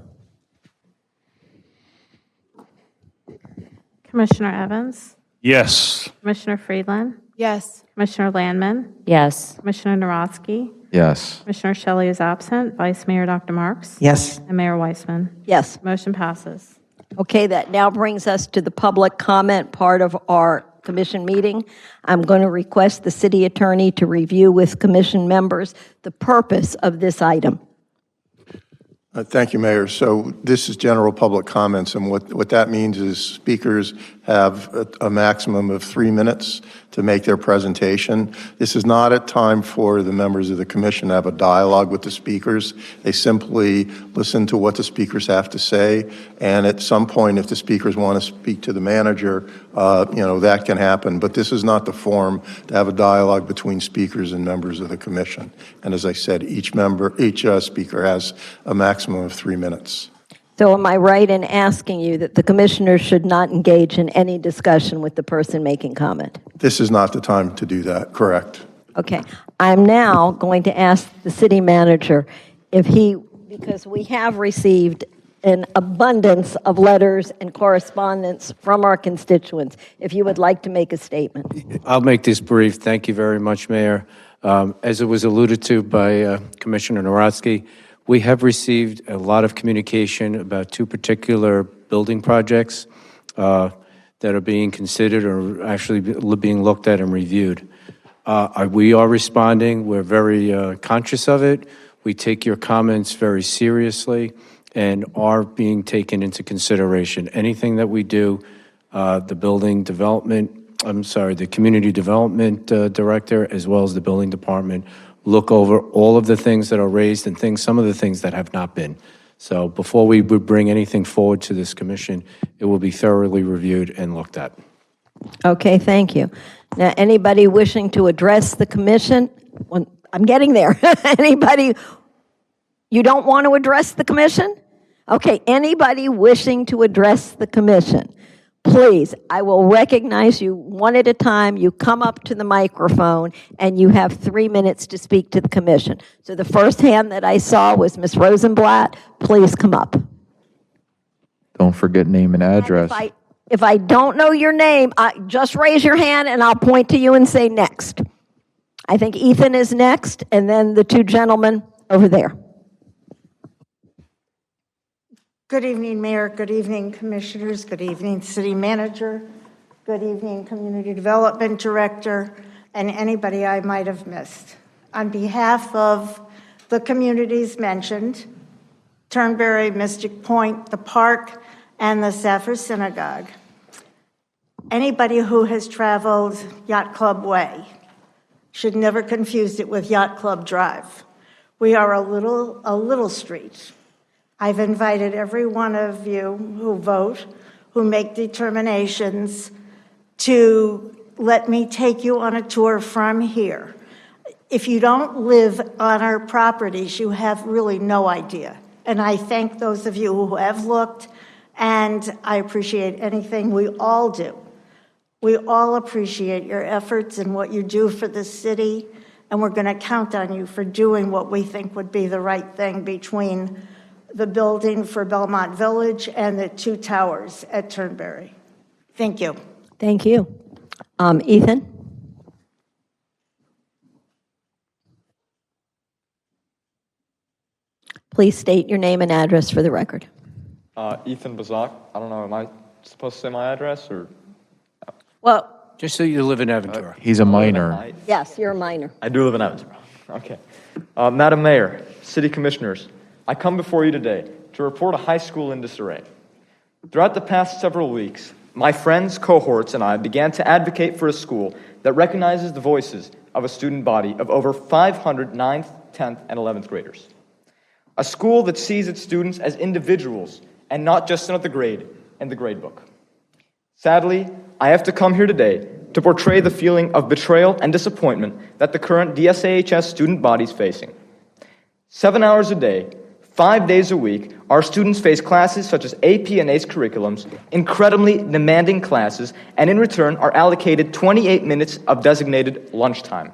Commissioner Evans, Yes. Commissioner Friedland, Yes. Commissioner Landman, Yes. Commissioner Narodsky, Yes. Commissioner Shelley is absent, Vice Mayor Dr. Marks, Yes. and Mayor Weissman. Yes. Motion passes. Okay, that now brings us to the public comment part of our commission meeting. I'm going to request the city attorney to review with commission members the purpose of this item. Thank you, Mayor. So this is general public comments, and what that means is speakers have a maximum of 3 minutes to make their presentation. This is not a time for the members of the commission to have a dialogue with the speakers. They simply listen to what the speakers have to say, and at some point, if the speakers want to speak to the manager, that can happen. But this is not the forum to have a dialogue between speakers and members of the commission. And as I said, each speaker has a maximum of 3 minutes. So am I right in asking you that the commissioners should not engage in any discussion with the person making comment? This is not the time to do that, correct? Okay. I'm now going to ask the city manager because we have received an abundance of letters and correspondence from our constituents, if you would like to make a statement. I'll make this brief. Thank you very much, Mayor. As it was alluded to by Commissioner Narodsky, we have received a lot of communication about 2 particular building projects that are being considered or actually being looked at and reviewed. We are responding. We're very conscious of it. We take your comments very seriously and are being taken into consideration. Anything that we do, the community development director, as well as the building department, look over all of the things that are raised and some of the things that have not been. So before we would bring anything forward to this commission, it will be thoroughly reviewed and looked at. Okay, thank you. Now, anybody wishing to address the commission? I'm getting there. Anybody, you don't want to address the commission? Okay, anybody wishing to address the commission? Please, I will recognize you one at a time. You come up to the microphone, and you have 3 minutes to speak to the commission. So the first hand that I saw was Ms. Rosenblatt. Please come up. Don't forget name and address. If I don't know your name, just raise your hand, and I'll point to you and say next. I think Ethan is next, and then the 2 gentlemen over there. Good evening, Mayor. Good evening, Commissioners. Good evening, City Manager. Good evening, Community Development Director, and anybody I might have missed. On behalf of the communities mentioned, Turnberry, Mystic Point, the Park, and the Saffir Synagogue, anybody who has traveled Yacht Club Way should never confuse it with Yacht Club Drive. We are a little street. I've invited every one of you who vote, who make determinations, to let me take you on a tour from here. If you don't live on our properties, you have really no idea. And I thank those of you who have looked, and I appreciate anything we all do. We all appreciate your efforts and what you do for the city, and we're going to count on you for doing what we think would be the right thing between the building for Belmont Village and the 2 towers at Turnberry. Thank you. Thank you. Ethan? Please state your name and address for the record. Ethan Bazak. I don't know, am I supposed to say my address or? Well, Just so you live in Aventura. He's a minor. yes, you're a minor. I do live in Aventura. Okay. Madam Mayor, City Commissioners, I come before you today to report a high school in disarray. Throughout the past several weeks, my friends, cohorts, and I began to advocate for a school that recognizes the voices of a student body of over 500 9th, 10th, and 11th graders. A school that sees its students as individuals and not just another grade in the gradebook. Sadly, I have to come here today to portray the feeling of betrayal and disappointment that the current DSAHS student body is facing. 7 hours a day, 5 days a week, our students face classes such as AP and ACE curriculums, incredibly demanding classes, and in return are allocated 28 minutes of designated lunchtime.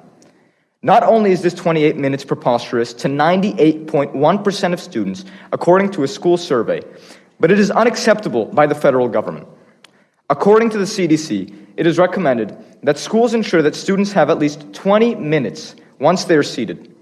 Not only is this 28 minutes preposterous to 98.1% of students, according to a school survey, but it is unacceptable by the federal government. According to the CDC, it is recommended that schools ensure that students have at least 20 minutes once they are seated.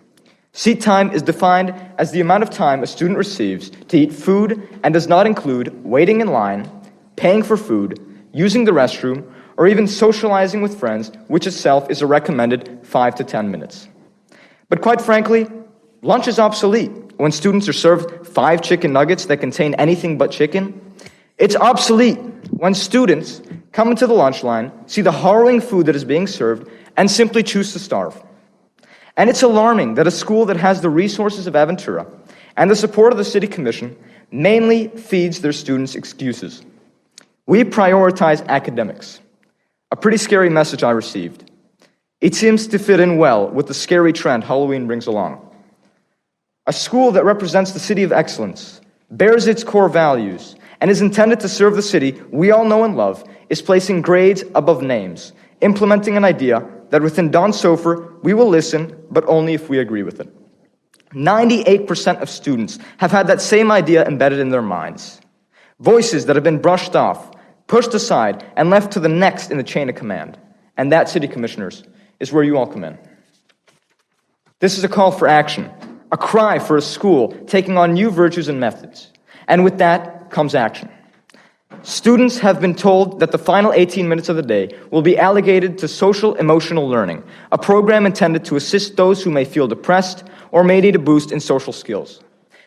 Seat time is defined as the amount of time a student receives to eat food and does not include waiting in line, paying for food, using the restroom, or even socializing with friends, which itself is a recommended 5 to 10 minutes. But quite frankly, lunch is obsolete when students are served 5 chicken nuggets that contain anything but chicken. It's obsolete when students come into the lunch line, see the harrowing food that is being served, and simply choose to starve. And it's alarming that a school that has the resources of Aventura and the support of the City Commission mainly feeds their students excuses. We prioritize academics. A pretty scary message I received. It seems to fit in well with the scary trend Halloween brings along. A school that represents the city of excellence, bears its core values, and is intended to serve the city we all know and love is placing grades above names, implementing an idea that within Don Sofer, we will listen, but only if we agree with it. 98% of students have had that same idea embedded in their minds. Voices that have been brushed off, pushed aside, and left to the next in the chain of command. And that, City Commissioners, is where you all come in. This is a call for action, a cry for a school taking on new virtues and methods. And with that comes action. Students have been told that the final 18 minutes of the day will be allocated to social emotional learning, a program intended to assist those who may feel depressed or may need a boost in social skills.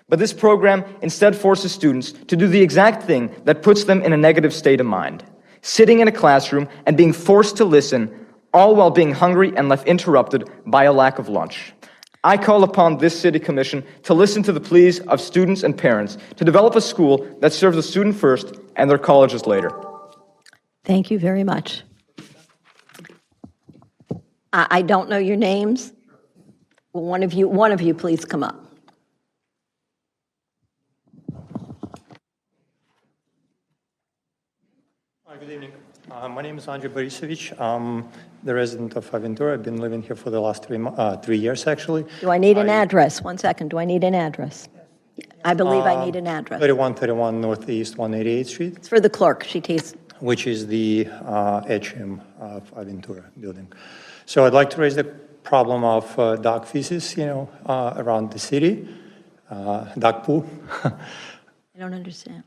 But this program instead forces students to do the exact thing that puts them in a negative state of mind, sitting in a classroom and being forced to listen, all while being hungry and left interrupted by a lack of lunch. I call upon this City Commission to listen to the pleas of students and parents to develop a school that serves the student first and their colleges later. Thank you very much. I don't know your names. Will one of you please come up? Hi, good evening. My name is Andrei Borisovich. I'm the resident of Aventura. I've been living here for the last 3 years, actually. Do I need an address? 1 second. Do I need an address? I believe I need an address. 3131 Northeast 188th Street. It's for the clerk. She takes. Which is the atrium of Aventura building. So I'd like to raise the problem of dog feces, around the city, dog poo. I don't understand.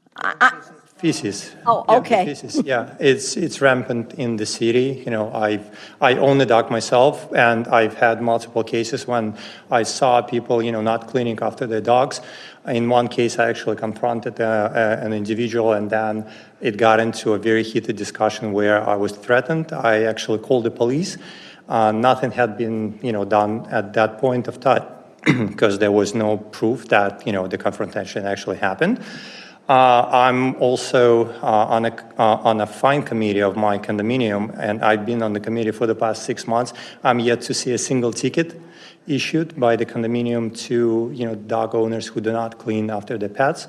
Feces. Oh, okay. Feces. Yeah, it's rampant in the city. I own a dog myself, and I've had multiple cases when I saw people, not cleaning after their dogs. In one case, I actually confronted an individual, and then it got into a very heated discussion where I was threatened. I actually called the police. Nothing had been, done at that point of time because there was no proof that, the confrontation actually happened. I'm also on a fine committee of my condominium, and I've been on the committee for the past 6 months. I'm yet to see a single ticket issued by the condominium to dog owners who do not clean after their pets.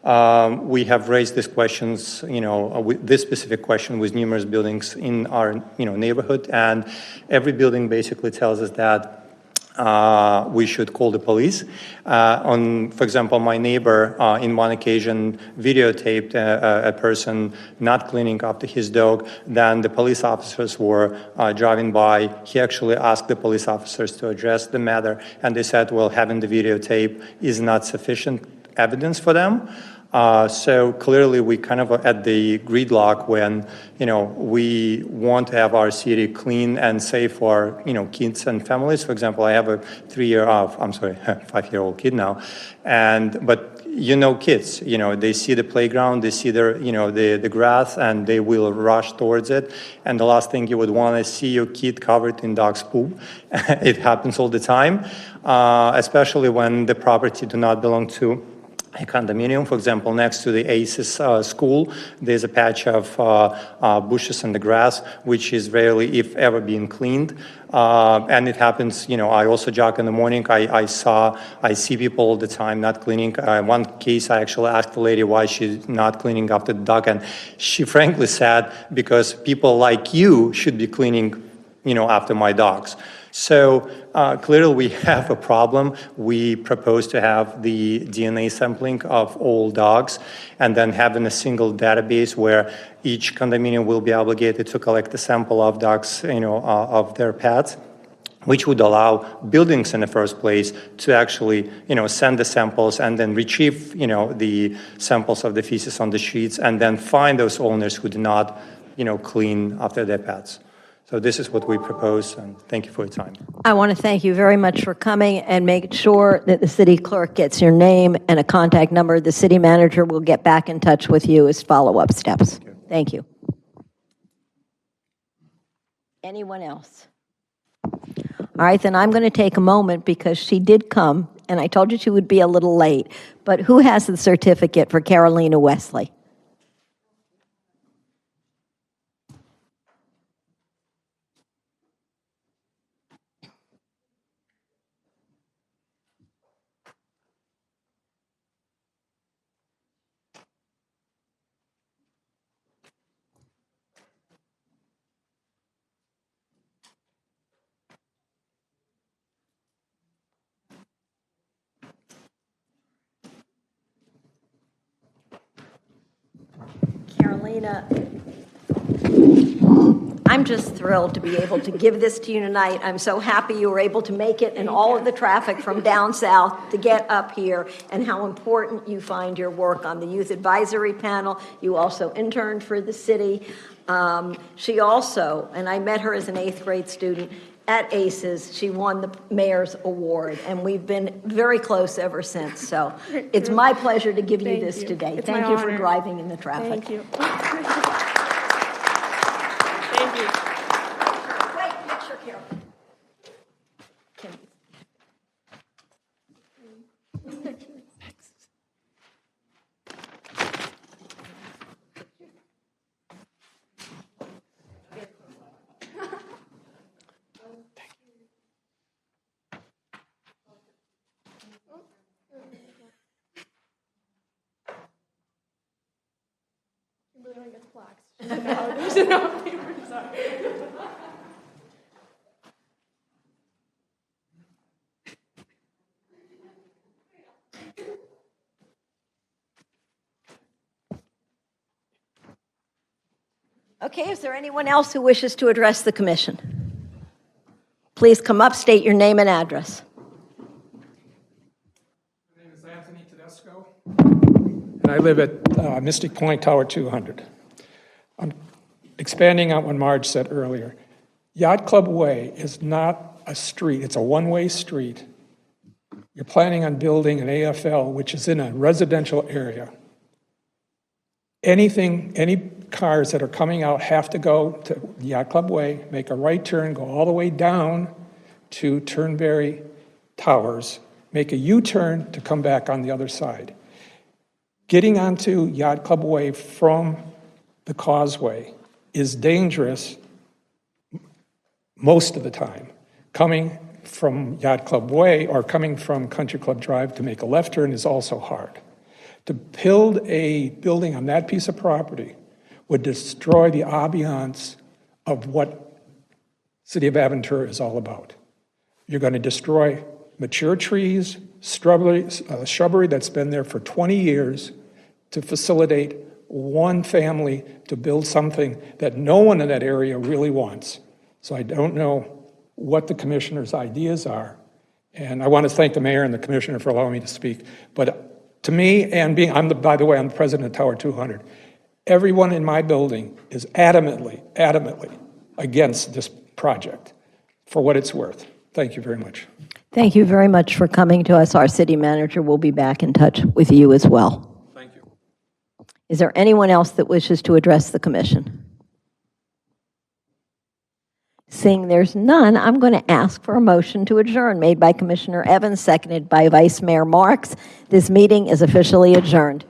We have raised these questions, this specific question with numerous buildings in our neighborhood, and every building basically tells us that we should call the police. For example, my neighbor, in one occasion, videotaped a person not cleaning after his dog. Then the police officers were driving by. He actually asked the police officers to address the matter, and they said, well, having the videotape is not sufficient evidence for them. So clearly we kind of are at the gridlock when, we want to have our city clean and safe for, kids and families. For example, I have a 5-year-old kid now. But kids, they see the playground, they see the grass, and they will rush towards it. And the last thing you would want is see your kid covered in dog's poop. It happens all the time, especially when the property do not belong to a condominium. For example, next to the ACES school, there's a patch of bushes and the grass, which is rarely, if ever, being cleaned. And it happens, I also jog in the morning. I see people all the time not cleaning. One case, I actually asked the lady why she's not cleaning after the dog, and she frankly said, because people like you should be cleaning, after my dogs. So clearly we have a problem. We propose to have the DNA sampling of all dogs and then having a single database where each condominium will be obligated to collect a sample of dogs, of their pets, which would allow buildings in the first place to actually, send the samples and then retrieve, the samples of the feces on the streets and then find those owners who do not, clean after their pets. So this is what we propose, and thank you for your time. I want to thank you very much for coming and make sure that the city clerk gets your name and a contact number. The city manager will get back in touch with you as follow-up steps. Thank you. Anyone else? All right, then I'm going to take a moment because she did come, and I told you she would be a little late. But who has the certificate for Carolina Wesley? Carolina, I'm just thrilled to be able to give this to you tonight. I'm so happy you were able to make it and all of the traffic from down south to get up here, and how important you find your work on the Youth Advisory Panel. You also interned for the city. She also, and I met her as an 8th grade student, at ACES, she won the mayor's award, and we've been very close ever since. So it's my pleasure to give you this today. Thank you for driving in the traffic. Thank you. Thank you. Wait, picture, Carol. No, there's enough paper. Sorry. Okay, is there anyone else who wishes to address the commission? Please come up, state your name and address. My name is Anthony Tedesco, and I live at Mystic Point Tower 200. I'm expanding on what Marge said earlier. Yacht Club Way is not a street, it's a one-way street. You're planning on building an AFL, which is in a residential area. Any cars that are coming out have to go to Yacht Club Way, make a right turn, go all the way down to Turnberry Towers, make a U-turn to come back on the other side. Getting onto Yacht Club Way from the causeway is dangerous most of the time. Coming from Yacht Club Way or coming from Country Club Drive to make a left turn is also hard. To build a building on that piece of property would destroy the ambiance of what City of Aventura is all about. You're going to destroy mature trees, shrubbery that's been there for 20 years to facilitate one family to build something that no one in that area really wants. So I don't know what the commissioner's ideas are. And I want to thank the mayor and the commissioner for allowing me to speak. But to me, and by the way, I'm the president of Tower 200. Everyone in my building is adamantly against this project, for what it's worth. Thank you very much. Thank you very much for coming to us. Our city manager will be back in touch with you as well. Thank you. Is there anyone else that wishes to address the commission? Seeing there's none, I'm going to ask for a motion to adjourn, made by Commissioner Evans, seconded by Vice Mayor Marks. This meeting is officially adjourned.